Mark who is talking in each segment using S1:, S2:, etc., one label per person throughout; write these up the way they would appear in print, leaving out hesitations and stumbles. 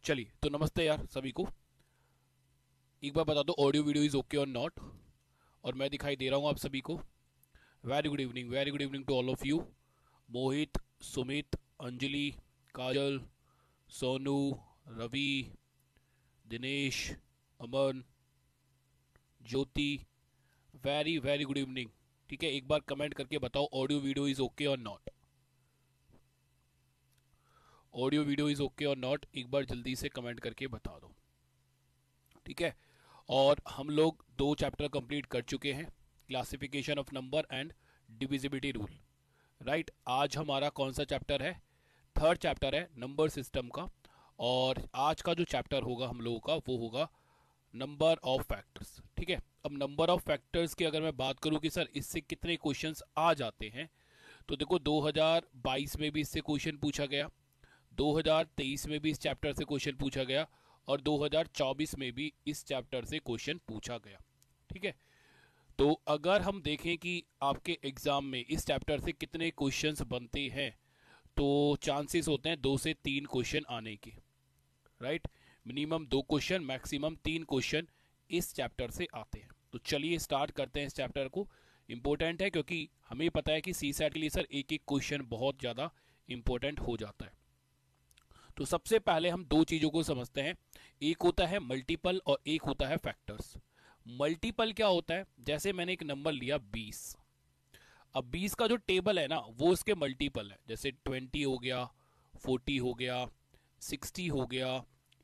S1: चलिए तो नमस्ते यार सभी को। एक बार बता दो ऑडियो वीडियो इज ओके और नॉट। और मैं दिखाई दे रहा हूँ आप सभी को। Very good evening to all of you. Mohit, Sumit, Anjali, Kajal, Sonu, Ravi, Dinesh, Aman, Jyoti. Very very good evening. ठीक है, एक बार कमेंट करके बताओ ऑडियो वीडियो इज ओके और not. Audio video is okay और नॉट, एक बार जल्दी से कमेंट करके बता दो। ठीक है, और हम लोग दो चैप्टर कंप्लीट कर चुके हैं, classification of number and divisibility rule. Right, आज हमारा कौन सा चैप्टर है? थर्ड चैप्टर है नंबर सिस्टम का। और आज का जो चैप्टर होगा हम लोगों का वो होगा नंबर ऑफ फैक्टर्स। ठीक है, अब नंबर ऑफ फैक्टर्स की अगर मैं बात करूं कि सर इससे कितने क्वेश्चंस आ जाते हैं, तो देखो 2022 में भी इससे क्वेश्चन पूछा गया, 2023 में भी इस चैप्टर से क्वेश्चन पूछा गया, और 2024 में भी इस चैप्टर से क्वेश्चन पूछा गया। ठीक है, तो अगर हम देखें कि आपके एग्जाम में इस चैप्टर से कितने क्वेश्चंस बनते हैं, तो चांसेस होते हैं 2 से 3 क्वेश्चन आने के। Right, minimum 2 question, maximum 3 question इस चैप्टर से आते हैं। तो चलिए स्टार्ट करते हैं इस चैप्टर को। इंपॉर्टेंट है क्योंकि हमें पता है कि सी सैट के लिए सर एक एक क्वेश्चन बहुत ज़्यादा इंपॉर्टेंट हो जाता है। तो सबसे पहले हम दो चीज़ों को समझते हैं, एक होता है मल्टीपल और एक होता है फैक्टर्स। मल्टीपल क्या होता है? जैसे मैंने एक नंबर लिया 20, अब 20 का जो टेबल है ना वो इसके मल्टीपल है। जैसे 20 हो गया, 40 हो गया, 60 हो गया,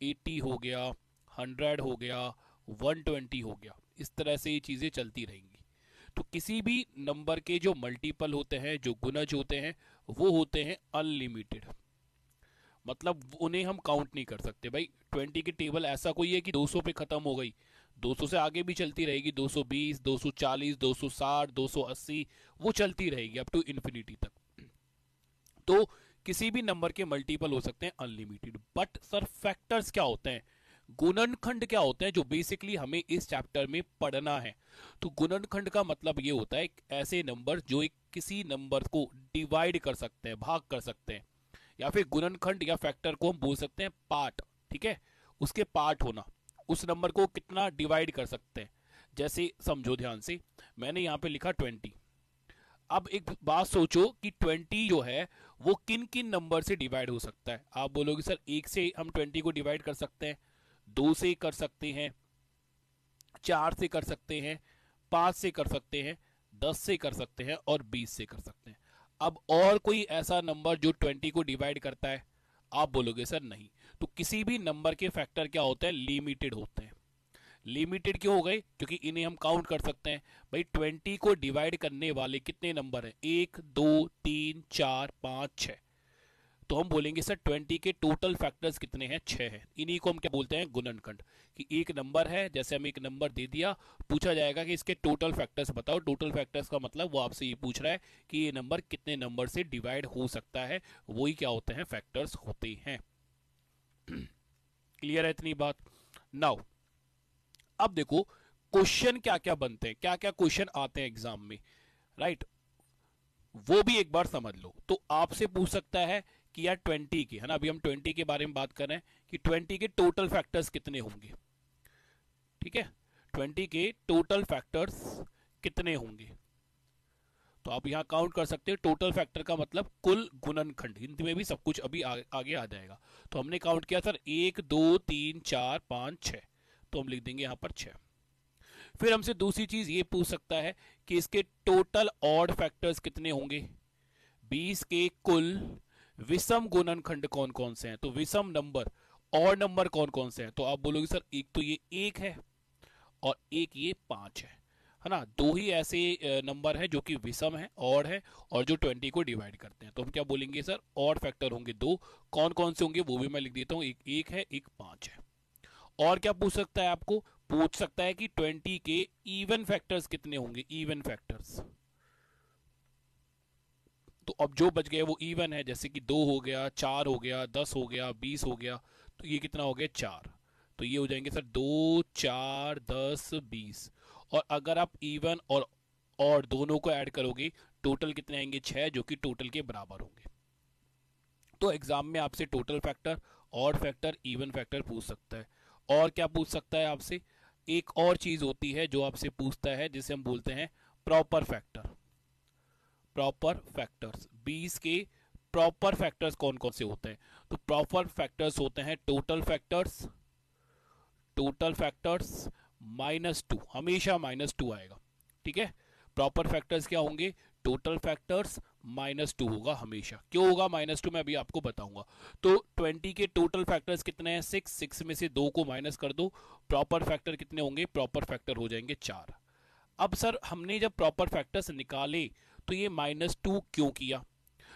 S1: 80 हो गया, 100 हो गया, 120 हो गया। इस तरह से ये चीज़ें चलती रहेंगी। तो किसी भी नंबर के जो मल्टीपल होते हैं, जो गुणज होते हैं, वो होते हैं अनलिमिटेड। मतलब उन्हें हम काउंट नहीं कर सकते। भाई 20 की टेबल ऐसा कोई है कि 200 पे खत्म हो गई, 200 से आगे भी चलती रहेगी, 220, 240, 260, 280, वो चलती रहेगी अप टू इन्फिनिटी तक। तो किसी भी नंबर के मल्टीपल हो सकते हैं अनलिमिटेड। बट सर फैक्टर्स क्या होते हैं, गुणनखंड क्या होते हैं, जो बेसिकली हमें इस चैप्टर में पढ़ना है। तो गुणनखंड का मतलब ये होता है ऐसे नंबर जो एक किसी नंबर को डिवाइड कर सकते हैं, भाग कर सकते हैं। या फिर गुणनखंड या फैक्टर को हम बोल सकते हैं पार्ट। ठीक है, उसके पार्ट होना, उस नंबर को कितना डिवाइड कर सकते हैं। जैसे समझो ध्यान से, मैंने यहाँ पे लिखा 20। अब एक बात सोचो कि 20 जो है वो किन किन नंबर से डिवाइड हो सकता है। आप बोलोगे सर एक से हम 20 को डिवाइड कर सकते हैं, 2 से कर सकते हैं, 4 से कर सकते हैं, 5 से कर सकते हैं, 10 से कर सकते हैं और 20 से कर सकते हैं। अब और कोई ऐसा नंबर जो 20 को डिवाइड करता है? आप बोलोगे सर नहीं। तो किसी भी नंबर के फैक्टर क्या होते हैं? लिमिटेड होते हैं। लिमिटेड क्यों हो गए? क्योंकि इन्हें हम काउंट कर सकते हैं। भाई 20 को डिवाइड करने वाले कितने नंबर हैं? 1, 2, 3, 4, 5, 6। तो हम बोलेंगे सर 20 के टोटल फैक्टर्स कितने हैं? 6 हैं। इन्हीं को हम क्या बोलते हैं? गुणनखंड। कि एक नंबर है, जैसे हमें एक नंबर दे दिया, पूछा जाएगा कि इसके टोटल फैक्टर्स बताओ। टोटल फैक्टर्स का मतलब वो आपसे ये पूछ रहा है कि ये नंबर कितने नंबर से डिवाइड हो सकता है, वही क्या होते हैं? फैक्टर्स होते हैं। क्लियर है इतनी बात? नाउ अब देखो क्वेश्चन क्या क्या बनते हैं, क्या क्या क्वेश्चन आते हैं एग्जाम में। राइट, वो भी एक बार समझ लो। तो आपसे पूछ सकता है कि यार 20 के, है ना, अभी हम 20 के बारे में बात कर रहे हैं कि 20 के टोटल फैक्टर्स कितने होंगे। ठीक है, 20 के टोटल फैक्टर्स कितने होंगे। तो आप यहां काउंट कर सकते हैं। टोटल फैक्टर का मतलब कुल गुणनखंड, हिंदी में भी सब कुछ अभी आगे आ जाएगा। तो हमने काउंट किया सर 1, 2, 3, 4, 5, 6, तो हम लिख देंगे यहां पर 6। फिर हमसे दूसरी चीज ये पूछ सकता है कि इसके टोटल ऑड फैक्टर्स कितने होंगे। 20 के कुल विषम गुणनखंड कौन कौन से हैं? तो विषम नंबर, और नंबर कौन कौन से हैं? तो आप बोलोगे सर एक तो ये 1 है और एक ये 5 है ना। दो ही ऐसे नंबर है जो कि विषम है, ऑड है, और जो 20 को डिवाइड करते हैं। तो हम क्या बोलेंगे सर? ऑड फैक्टर होंगे 2। कौन कौन से होंगे वो भी मैं लिख देता हूं, एक 1 है, एक 5 है। और क्या पूछ सकता है? आपको पूछ सकता है कि 20 के इवन फैक्टर्स कितने होंगे, इवन फैक्टर्स। तो अब जो बच गया वो इवन है, जैसे कि 2 हो गया, 4 हो गया, 10 हो गया, 20 हो गया। तो ये कितना हो गया? 4। तो ये हो जाएंगे सर 2, 4, 10, 20। और अगर आप इवन और दोनों को ऐड करोगे, टोटल कितने आएंगे? 6, जो कि टोटल के बराबर होंगे। तो एग्जाम में आपसे total factor odd factor, even factor पूछ सकता है। और क्या पूछ सकता है आपसे, एक और चीज होती है जो आपसे पूछता है जिसे हम बोलते हैं प्रॉपर फैक्टर। प्रॉपर फैक्टर्स, 20 के प्रॉपर फैक्टर्स कौन कौन से होते हैं? तो प्रॉपर फैक्टर्स होते हैं टोटल फैक्टर्स, टोटल फैक्टर्स -2, हमेशा -2 आएगा। ठीक है, प्रॉपर फैक्टर्स क्या होंगे? टोटल फैक्टर्स -2 होगा हमेशा। क्यों होगा -2 मैं अभी आपको बताऊंगा। तो 20 के टोटल फैक्टर्स कितने हैं? 6 में से 2 को माइनस कर दो, प्रॉपर फैक्टर कितने होंगे? प्रॉपर फैक्टर हो जाएंगे 4। अब सर हमने जब प्रॉपर फैक्टर्स निकाले तो ये -2 क्यों किया?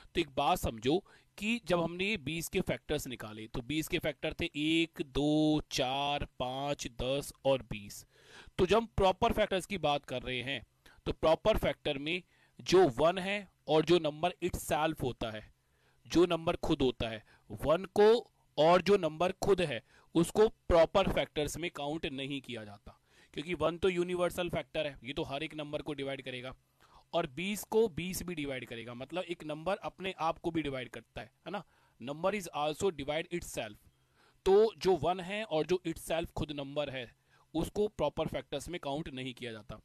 S1: तो एक बात समझो कि जब हमने ये 20 के फैक्टर्स निकाले तो 20 के फैक्टर थे 1, 2, 4, 5, 10 और 20। तो जब हम प्रॉपर फैक्टर्स की बात कर रहे हैं तो प्रॉपर फैक्टर में जो 1 है और जो नंबर इटसेल्फ होता है, जो नंबर खुद होता है, 1 को और जो नंबर खुद है उसको प्रॉपर फैक्टर्स में काउंट नहीं किया जाता, क्योंकि 1 तो यूनिवर्सल फैक्टर है, ये तो हर एक नंबर को डिवाइड करेगा, और 20 को 20 भी डिवाइड करेगा, मतलब एक नंबर अपने आप को भी डिवाइड करता है ना। Number is also divide itself. तो जो 1 है और जो इटसेल्फ खुद नंबर है उसको प्रॉपर फैक्टर्स में काउंट नहीं किया जाता।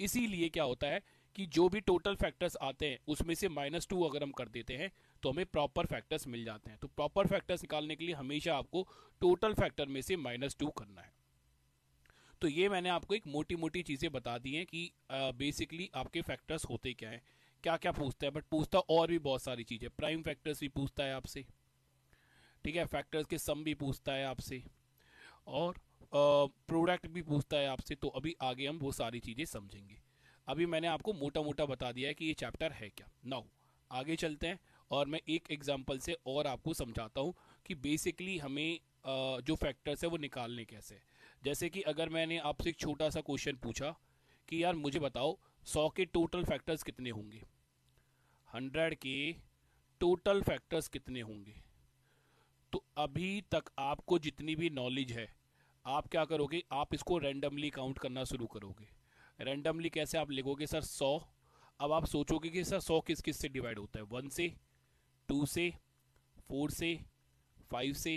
S1: इसीलिए क्या होता है कि जो भी टोटल फैक्टर्स आते हैं उसमें से -2 अगर हम कर देते हैं तो हमें प्रॉपर फैक्टर्स मिल जाते हैं। तो प्रॉपर फैक्टर्स निकालने के लिए हमेशा आपको टोटल फैक्टर में से -2 करना है। तो ये मैंने आपको एक मोटी मोटी चीज़ें बता दी हैं कि बेसिकली आपके फैक्टर्स होते क्या हैं, क्या क्या पूछता है। बट पूछता और भी बहुत सारी चीज़ें, प्राइम फैक्टर्स भी पूछता है आपसे, ठीक है, फैक्टर्स के सम भी पूछता है आपसे, और प्रोडक्ट भी पूछता है आपसे। तो अभी आगे हम वो सारी चीज़ें समझेंगे। अभी मैंने आपको मोटा मोटा बता दिया है कि ये चैप्टर है क्या। नाउ आगे चलते हैं और मैं एक एग्जांपल से और आपको समझाता हूँ कि बेसिकली हमें जो फैक्टर्स है वो निकालने कैसे है। जैसे कि अगर मैंने आपसे एक छोटा सा क्वेश्चन पूछा कि यार मुझे बताओ 100 के टोटल फैक्टर्स कितने होंगे, 100 के टोटल फैक्टर्स कितने होंगे, तो अभी तक आपको जितनी भी नॉलेज है आप क्या करोगे, आप इसको रैंडमली काउंट करना शुरू करोगे। रैंडमली कैसे? आप लिखोगे सर 100। अब आप सोचोगे कि सर 100 किस किस से डिवाइड होता है, 1 से, 2 से, 4 से, 5 से,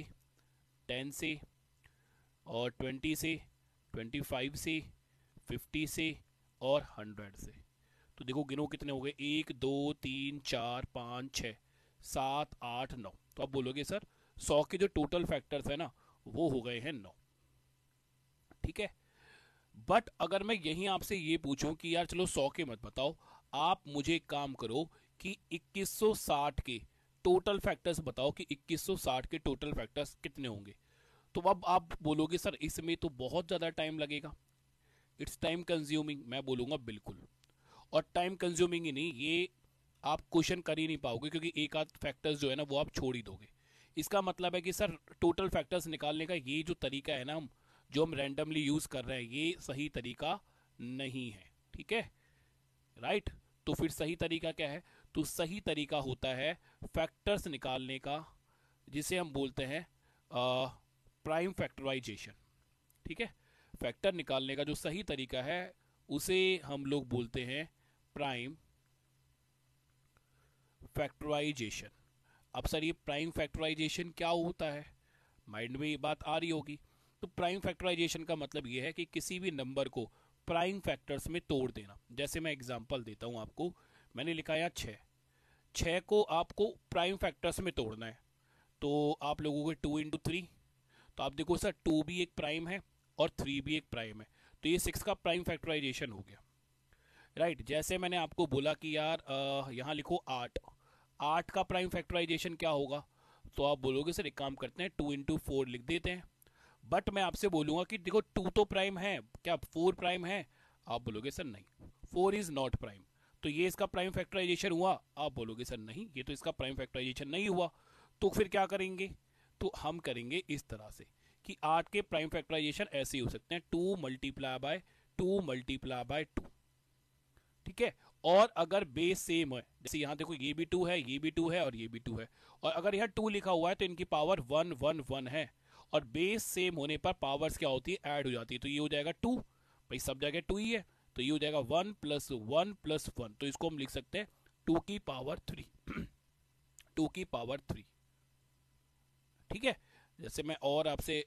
S1: 10 से, और 20 से, 25 से, 50 से, और 100 से। तो देखो गिनो कितने हो गए, 1, 2, 3, 4, 5, 6, 7, 8, 9। तो आप बोलोगे सर 100 के जो टोटल फैक्टर्स है ना वो हो गए हैं 9। ठीक है, बट अगर मैं यहीं आपसे ये पूछूं कि यार चलो 100 के मत बताओ, आप मुझे एक काम करो कि 2160 के टोटल फैक्टर्स बताओ कि 2160 के टोटल फैक्टर्स कितने होंगे। तो अब आप बोलोगे सर इसमें तो बहुत ज़्यादा टाइम लगेगा, इट्स टाइम कंज्यूमिंग। मैं बोलूँगा बिल्कुल, और टाइम कंज्यूमिंग ही नहीं, ये आप क्वेश्चन कर ही नहीं पाओगे क्योंकि एक आध फैक्टर्स जो है ना वो आप छोड़ ही दोगे। इसका मतलब है कि सर टोटल फैक्टर्स निकालने का ये जो तरीका है ना हम जो हम रैंडमली यूज़ कर रहे हैं ये सही तरीका नहीं है। ठीक है, राइट। तो फिर सही तरीका क्या है? तो सही तरीका होता है फैक्टर्स निकालने का, जिसे हम बोलते हैं प्राइम फैक्टराइजेशन। ठीक है, फैक्टर निकालने का जो सही तरीका है उसे हम लोग बोलते हैं प्राइम फैक्टराइजेशन। अब सर ये प्राइम फैक्टराइजेशन क्या होता है, माइंड में ये बात आ रही होगी। तो प्राइम फैक्टराइजेशन का मतलब ये है कि किसी भी नंबर को प्राइम फैक्टर्स में तोड़ देना। जैसे मैं एग्जांपल देता हूँ आपको, मैंने लिखा यहाँ 6, 6 को आपको प्राइम फैक्टर्स में तोड़ना है। तो आप लोगों को 2 इंटू 3, तो आप देखो सर 2 भी एक प्राइम है और 3 भी एक प्राइम है, तो ये 6 का प्राइम फैक्टराइजेशन हो गया, राइट। जैसे मैंने आपको बोला कि यार यहाँ लिखो 8, 8 का प्राइम फैक्टराइजेशन क्या होगा, तो आप बोलोगे सर एक काम करते हैं 2 इंटू 4 लिख देते हैं। बट मैं आपसे बोलूँगा कि देखो 2 तो प्राइम है, क्या 4 प्राइम है? आप बोलोगे सर नहीं, 4 इज़ नॉट प्राइम। तो ये इसका प्राइम फैक्टराइजेशन हुआ? आप बोलोगे सर नहीं, ये तो इसका प्राइम फैक्टराइजेशन नहीं हुआ। तो फिर क्या करेंगे? तो हम करेंगे इस तरह से कि 8 के प्राइम फैक्टराइजेशन ऐसे ही हो सकते हैं 2 मल्टीप्लाई बाय 2 मल्टीप्लाई बाय 2। ठीक है, और अगर बेस सेम है, जैसे यहाँ देखो ये भी 2 है, ये भी 2 है और ये भी 2 है, और अगर यहाँ 2 लिखा हुआ है तो इनकी पावर 1 1 1 है, और बेस सेम होने पर पावर्स क्या होती है, ऐड हो जाती है। तो ये हो जाएगा 2, भाई सब जगह 2 ही है, तो ये हो जाएगा 1 प्लस 1 प्लस 1। तो इसको हम लिख सकते हैं 2 की पावर 3 2 की पावर 3। ठीक है, जैसे मैं और आपसे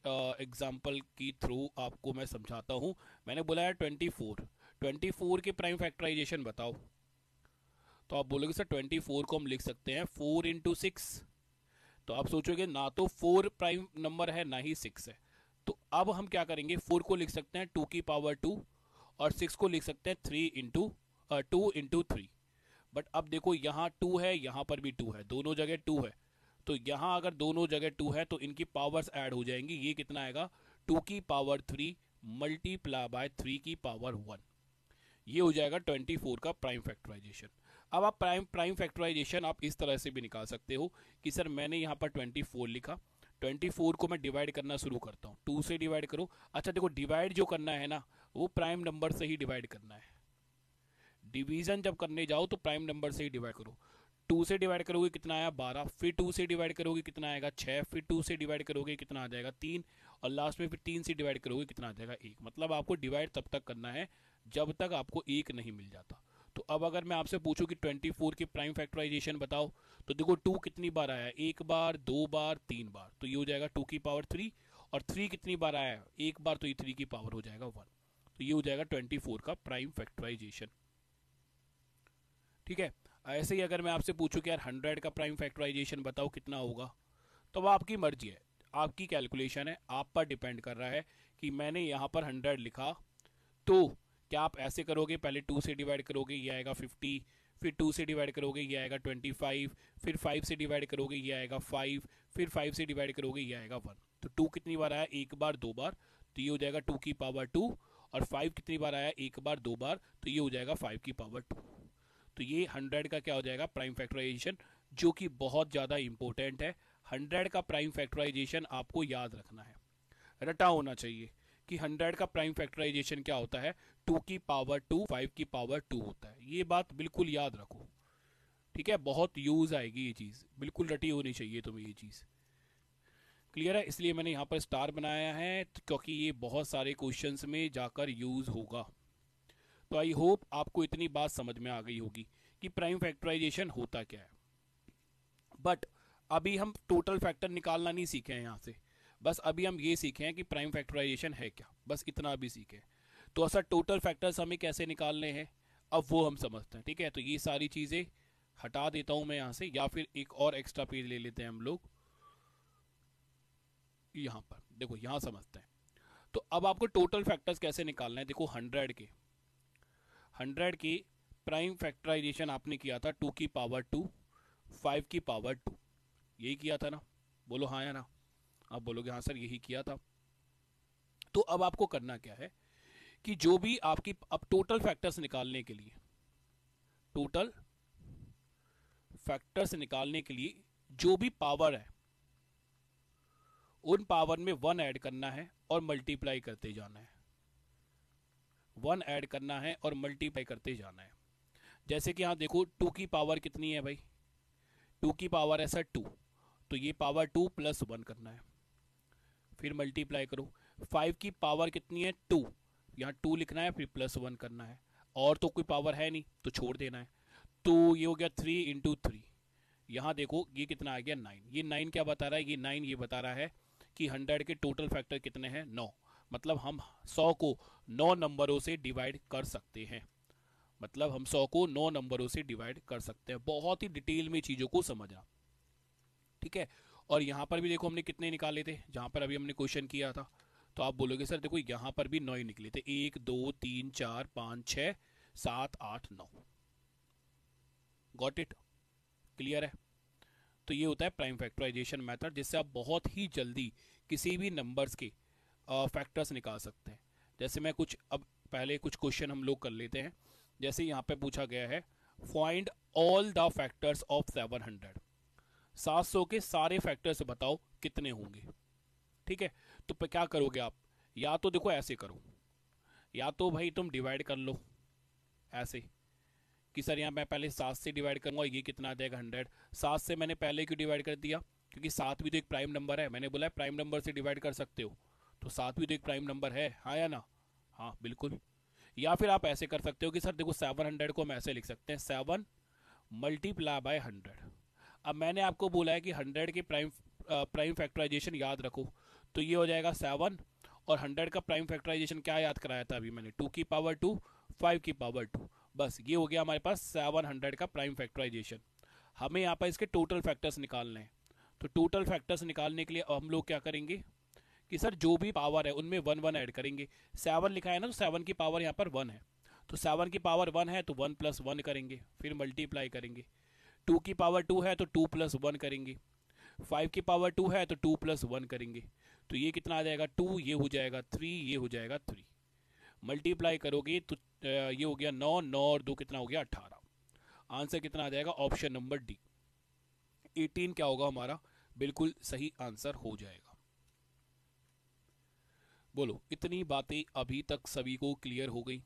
S1: एग्जांपल की थ्रू आपको मैं समझाता हूँ। मैंने बोला है 24, 24 के प्राइम फैक्टराइजेशन बताओ। तो आप बोलोगे सर 24 को हम लिख सकते हैं 4 इंटू 6। तो आप सोचोगे ना तो 4 प्राइम नंबर है ना ही 6 है। तो अब हम क्या करेंगे, 4 को लिख सकते हैं 2 की पावर 2 और 6 को लिख सकते हैं 2 इंटू 3। बट अब देखो यहाँ 2 है, यहाँ पर भी 2 है, दोनों जगह 2 है। तो यहाँ अगर दोनों जगह 2 है तो इनकी पावर्स ऐड हो जाएंगी। ये कितना आएगा, 2 की पावर 3 मल्टीप्लाई बाय 3 की पावर 1। ये हो जाएगा 24 का प्राइम फैक्टराइजेशन। अब आप प्राइम प्राइम फैक्टराइजेशन आप इस तरह से भी निकाल सकते हो कि सर मैंने यहाँ पर 24 लिखा, 24 को मैं डिवाइड करना शुरू करता हूँ, 2 से डिवाइड करो। अच्छा देखो, डिवाइड जो करना है ना वो प्राइम नंबर से ही डिवाइड करना है। डिवीजन जब करने जाओ तो प्राइम नंबर से ही डिवाइड करो। 2 से डिवाइड करोगे कितना आया 12, फिर 2 से डिवाइड करोगे कितना आएगा 6, फिर 2 से डिवाइड करोगे कितना आ जाएगा 3, और लास्ट में फिर 3 से डिवाइड करोगे कितना आ जाएगा 1। मतलब आपको डिवाइड तब तक करना है जब तक आपको 1 नहीं मिल जाता। तो अब अगर मैं आपसे पूछूं कि 24 की प्राइम फैक्टराइजेशन बताओ, तो देखो 2 कितनी बार आया, 1 बार, 2 बार, 3 बार, तो ये हो जाएगा 2 की पावर 3। और 3 कितनी बार आया, 1 बार, तो ये 3 की पावर हो जाएगा 1। तो ये हो जाएगा 24 का प्राइम फैक्टराइजेशन। ठीक है। ऐसे ही अगर मैं आपसे पूछूं कि यार 100 का प्राइम फैक्टराइजेशन बताओ कितना होगा, तो वो आपकी मर्जी है, आपकी कैलकुलेशन है, आप पर डिपेंड कर रहा है कि मैंने यहाँ पर 100 लिखा तो क्या आप ऐसे करोगे, पहले 2 से डिवाइड करोगे ये आएगा 50, फिर 2 से डिवाइड करोगे ये आएगा 25, फिर 5 से डिवाइड करोगे ये आएगा 5, फिर 5 से डिवाइड करोगे ये आएगा 1। तो 2 कितनी बार आया, 1 बार, 2 बार, तो ये हो जाएगा 2 की पावर 2। और 5 कितनी बार आया, 1 बार, 2 बार, तो ये हो जाएगा 5 की पावर 2। तो ये 100 का क्या हो जाएगा प्राइम फैक्टराइजेशन, जो कि बहुत ज़्यादा इंपॉर्टेंट है। 100 का प्राइम फैक्टराइजेशन आपको याद रखना है, रटा होना चाहिए कि 100 का प्राइम फैक्टराइजेशन क्या होता है, 2 की पावर 2 5 की पावर 2 होता है। ये बात बिल्कुल याद रखो, ठीक है, बहुत यूज आएगी ये चीज़, बिल्कुल रटी होनी चाहिए तुम्हें ये चीज़। क्लियर है, इसलिए मैंने यहाँ पर स्टार बनाया है क्योंकि ये बहुत सारे क्वेश्चंस में जाकर यूज होगा। तो आई होप आपको इतनी बात समझ में आ गई होगी कि प्राइम फैक्टराइजेशन होता क्या है। बट अभी हम टोटल फैक्टर निकालना नहीं सीखे हैं यहाँ से, बस अभी हम ये सीखे हैं कि प्राइम फैक्टराइजेशन है क्या, बस इतना अभी सीखे हैं। तो ऐसा टोटल फैक्टर्स हमें कैसे निकालने हैं अब वो हम समझते हैं। ठीक है, तो ये सारी चीज़ें हटा देता हूँ मैं यहाँ से, या फिर एक और एक्स्ट्रा पेज ले लेते हैं हम लोग। यहाँ पर देखो, यहाँ समझते हैं। तो अब आपको टोटल फैक्टर्स कैसे निकालना है, देखो 100 की प्राइम फैक्टराइजेशन आपने किया था 2 की पावर 2 5 की पावर 2, यही किया था ना, बोलो हाँ या ना। आप बोलोगे हाँ सर यही किया था। तो अब आपको करना क्या है कि जो भी आपकी अब टोटल फैक्टर्स निकालने के लिए, टोटल फैक्टर्स निकालने के लिए जो भी पावर है उन पावर में 1 ऐड करना है और मल्टीप्लाई करते जाना है। 1 ऐड करना है और मल्टीप्लाई करते जाना है। जैसे कि यहाँ देखो 2 की पावर कितनी है भाई, 2 की पावर है सर 2, तो ये पावर 2 प्लस 1 करना है, फिर मल्टीप्लाई करो। 5 की पावर कितनी है 2, यहाँ 2 लिखना है, फिर प्लस 1 करना है, और तो कोई पावर है नहीं तो छोड़ देना है। तो ये हो गया 3 इंटू 3। यहाँ देखो ये कितना आ गया 9। ये 9 क्या बता रहा है, ये 9 ये बता रहा है कि 100 के टोटल फैक्टर कितने हैं 9। मतलब हम 100 को 9 नंबरों से डिवाइड कर सकते हैं, मतलब हम 100 को 9 नंबरों से डिवाइड कर सकते हैं। बहुत ही डिटेल में चीज़ों को समझना, ठीक है। और यहाँ पर भी देखो हमने कितने निकाले थे, जहाँ पर अभी हमने क्वेश्चन किया था। तो आप बोलोगे सर देखो यहाँ पर भी 9 ही निकले थे, 1 2 3 4 5 6 7 8 9। गॉट इट, क्लियर है। तो ये होता है प्राइम फैक्टराइजेशन मेथड, जिससे आप बहुत ही जल्दी किसी भी नंबर्स के फैक्टर्स निकाल सकते हैं। जैसे मैं कुछ अब पहले कुछ क्वेश्चन हम लोग कर लेते हैं। जैसे यहाँ पे पूछा गया है find all the factors of 700, 700 के सारे फैक्टर्स बताओ कितने होंगे। ठीक है, तो क्या करोगे आप, या तो देखो ऐसे करो, या तो भाई तुम डिवाइड कर लो ऐसे कि सर यहाँ मैं पहले 7 से डिवाइड करूंगा, ये कितना आ जाएगा 100। 7 से मैंने पहले क्यों डिवाइड कर दिया, क्योंकि 7 भी तो एक प्राइम नंबर है, मैंने बोला है प्राइम नंबर से डिवाइड कर सकते हो, तो 7 भी तो एक प्राइम नंबर है, हाँ या ना, हाँ बिल्कुल। या फिर आप ऐसे कर सकते हो कि सर देखो 700 को हम ऐसे लिख सकते हैं 7 मल्टीप्लाई बाय 100। अब मैंने आपको बोला है कि 100 के प्राइम प्राइम फैक्टराइजेशन याद रखो तो ये हो जाएगा 7, और 100 का प्राइम फैक्टराइजेशन क्या याद कराया था अभी मैंने, 2 की पावर 2, 5 की पावर 2, बस ये हो गया हमारे पास 700 का प्राइम फैक्टराइजेशन। हमें यहाँ पर इसके टोटल फैक्टर्स निकालने हैं, तो टोटल फैक्टर्स निकालने के लिए हम लोग क्या करेंगे कि सर जो भी पावर है उनमें 1 1 ऐड करेंगे। 7 लिखा है ना, तो 7 की पावर यहाँ पर 1 है, तो 7 की पावर 1 है तो 1 + 1 करेंगे, फिर मल्टीप्लाई करेंगे। 2 की पावर 2 है तो 2 + 1 करेंगे। 5 की पावर 2 है तो 2 + 1 करेंगे, तो ये कितना आ जाएगा 2, ये हो जाएगा 3, ये हो जाएगा 3। मल्टीप्लाई करोगे तो ये हो गया 9, 9 और 2 कितना हो गया 18। आंसर कितना आ जाएगा, ऑप्शन नंबर डी 18 क्या होगा हमारा, बिल्कुल सही आंसर हो जाएगा। बोलो, इतनी बातें अभी तक सभी को क्लियर हो गई?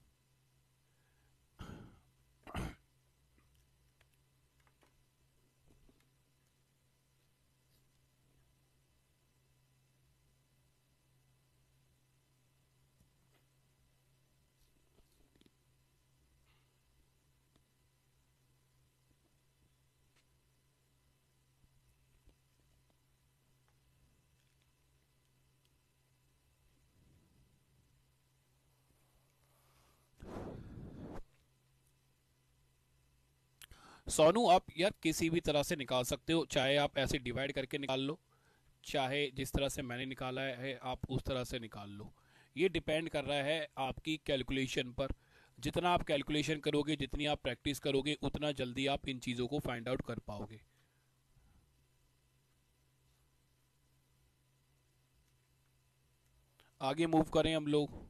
S1: सोनू, आप यार किसी भी तरह से निकाल सकते हो, चाहे आप ऐसे डिवाइड करके निकाल लो, चाहे जिस तरह से मैंने निकाला है आप उस तरह से निकाल लो। ये डिपेंड कर रहा है आपकी कैलकुलेशन पर। जितना आप कैलकुलेशन करोगे, जितनी आप प्रैक्टिस करोगे, उतना जल्दी आप इन चीज़ों को फाइंड आउट कर पाओगे। आगे मूव करें हम लोग,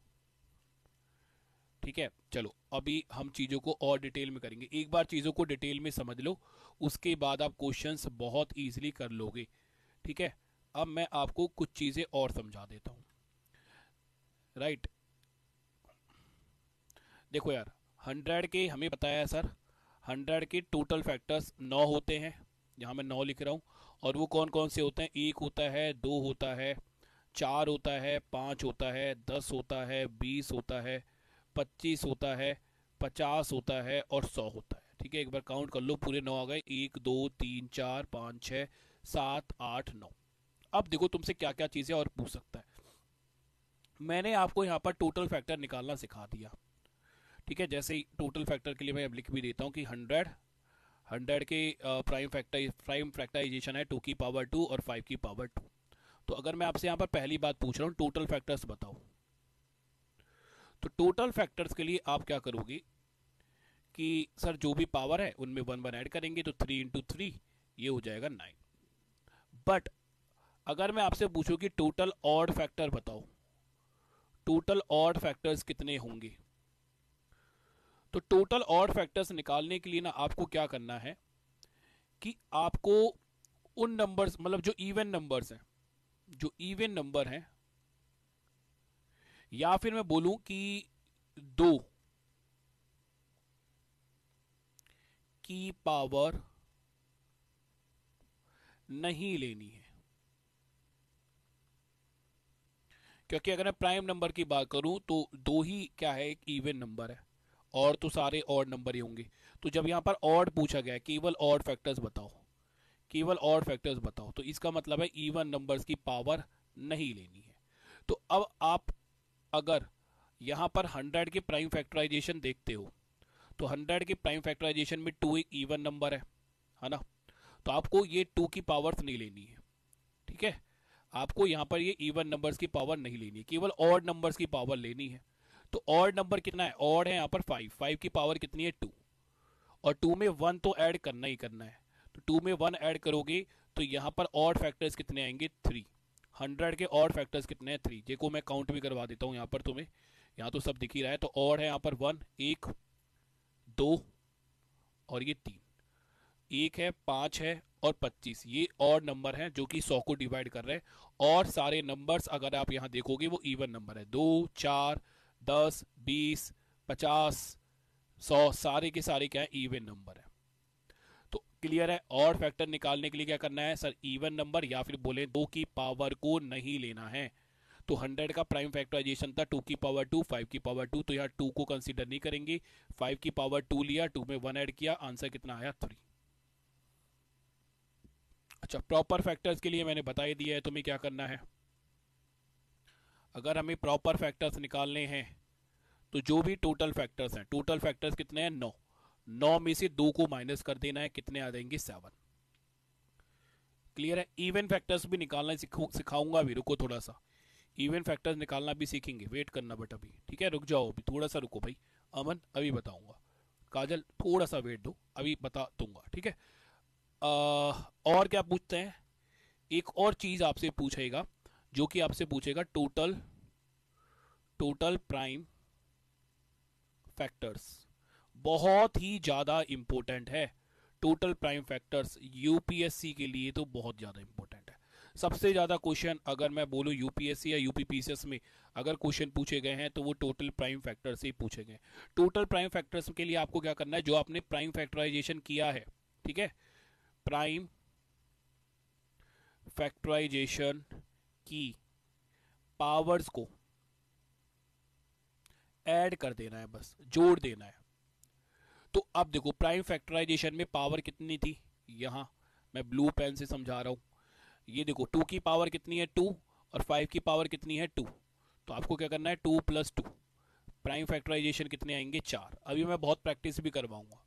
S1: ठीक है? चलो अभी हम चीज़ों को और डिटेल में करेंगे। एक बार चीज़ों को डिटेल में समझ लो, उसके बाद आप क्वेश्चंस बहुत इजीली कर लोगे, ठीक है? अब मैं आपको कुछ चीज़ें और समझा देता हूँ, राइट? देखो यार, 100 के हमें पता है सर, 100 के टोटल फैक्टर्स 9 होते हैं, यहाँ मैं 9 लिख रहा हूँ। और वो कौन कौन से होते हैं, 1 होता है, 2 होता है, 4 होता है, 5 होता है, 10 होता है, 20 होता है, 25 होता है, 50 होता है और 100 होता है, ठीक है? एक बार काउंट कर लो, पूरे 9 आ गए, 1 2 3 4 5 6 7 8 9। अब देखो तुमसे क्या क्या चीज़ें और पूछ सकता है। मैंने आपको यहाँ पर टोटल फैक्टर निकालना सिखा दिया, ठीक है? जैसे ही टोटल फैक्टर के लिए मैं अब लिख भी देता हूँ कि 100 के प्राइम फैक्टराइजेशन है 2 की पावर 2 और 5 की पावर 2। तो अगर मैं आपसे यहाँ पर पहली बात पूछ रहा हूँ टोटल फैक्टर्स बताओ, तो टोटल फैक्टर्स के लिए आप क्या करोगे कि सर जो भी पावर है उनमें 1 1 ऐड करेंगे, तो 3 × 3 ये हो जाएगा 9। बट अगर मैं आपसे पूछूं कि टोटल ऑड फैक्टर बताओ, टोटल ऑड फैक्टर्स कितने होंगे, तो टोटल ऑड फैक्टर्स निकालने के लिए ना आपको क्या करना है कि आपको उन नंबर्स, मतलब जो इवन नंबर्स हैं, जो इवन नंबर हैं, या फिर मैं बोलूं कि 2 की पावर नहीं लेनी है। क्योंकि अगर मैं प्राइम नंबर की बात करूं तो 2 ही क्या है, एक इवन नंबर है, और तो सारे ऑड नंबर ही होंगे। तो जब यहां पर ऑड पूछा गया है, केवल ऑड फैक्टर्स बताओ, केवल ऑड फैक्टर्स बताओ, तो इसका मतलब है इवन नंबर्स की पावर नहीं लेनी है। तो अब आप अगर यहां पर 100 के प्राइम फैक्टराइजेशन देखते हो, तो 100 के प्राइम फैक्टराइजेशन में 2 एक इवन नंबर है ना? तो आपको ये 2 की पावर्स नहीं लेनी है, ठीक है? आपको यहाँ पर ये इवन नंबर्स की पावर नहीं लेनी है, केवल ऑड नंबर्स की पावर लेनी है। तो ऑड नंबर कितना है, ऑड है यहाँ पर 5, 5 की पावर कितनी है 2, और 2 में 1 तो ऐड करना ही करना है, तो 2 में 1 ऐड करोगे तो यहाँ पर ऑड फैक्टर्स कितने आएंगे 3। 100 के ऑड फैक्टर्स कितने हैं 3, देखो मैं काउंट भी करवा देता हूँ यहाँ पर तुम्हें, यहाँ तो सब दिख ही रहा है। तो ऑड है यहाँ पर 1, 1 2 और ये 3, 1 है, 5 है और 25, ये ऑड नंबर हैं जो कि 100 को डिवाइड कर रहे हैं। और सारे नंबर्स अगर आप यहाँ देखोगे वो इवन नंबर है, 2 4 10 20 50 100, सारे के सारे क्या है, इवन नंबर है। तो क्लियर है? और फैक्टर निकालने के लिए क्या करना है सर, इवन नंबर या फिर बोले 2 की पावर को नहीं लेना है। तो 100 का प्राइम फैक्टराइजेशन था 2 की पावर 2, 5 की पावर 2, तो यहाँ 2 को कंसीडर नहीं करेंगे, 5 की पावर 2 लिया, 2 में 1 ऐड किया, आंसर कितना आया 3। अच्छा, प्रॉपर फैक्टर्स के लिए मैंने बता ही दिया है तुम्हें क्या करना है। अगर हमें प्रॉपर फैक्टर्स निकालने हैं तो जो भी टोटल फैक्टर्स हैं, टोटल फैक्टर्स कितने हैं 9, 9 में से 2 को माइनस कर देना है, कितने आ जाएंगे 7। क्लियर है। इवन फैक्टर्स भी निकालना सिखाऊंगा अभी, रुको थोड़ा सा, इवन फैक्टर्स निकालना भी सीखेंगे, वेट करना बट अभी, ठीक है रुक जाओ अभी थोड़ा सा रुको भाई। अमन अभी बताऊंगा, काजल थोड़ा सा वेट दो, अभी बता दूंगा, ठीक है। और क्या पूछते हैं, एक और चीज आपसे पूछेगा, जो कि आपसे पूछेगा टोटल प्राइम फैक्टर्स, बहुत ही ज्यादा इंपॉर्टेंट है। टोटल प्राइम फैक्टर्स यूपीएससी के लिए तो बहुत ज्यादा इंपॉर्टेंट है। सबसे ज्यादा क्वेश्चन अगर मैं बोलूं यूपीएससी या यूपीपीसीएस में अगर क्वेश्चन पूछे गए हैं तो वो टोटल प्राइम फैक्टर से ही पूछे गए। टोटल प्राइम फैक्टर्स के लिए आपको क्या करना है, जो आपने प्राइम फैक्टराइजेशन किया है, ठीक है, प्राइम फैक्टराइजेशन की पावर्स को ऐड कर देना है, बस जोड़ देना है। तो अब देखो प्राइम फैक्टराइजेशन में पावर कितनी थी, यहां मैं ब्लू पेन से समझा रहा हूं, ये देखो 2 की पावर कितनी है 2 और 5 की पावर कितनी है 2, तो आपको क्या करना है 2 + 2, प्राइम फैक्टराइजेशन कितने आएंगे 4। अभी मैं बहुत प्रैक्टिस भी करवाऊंगा,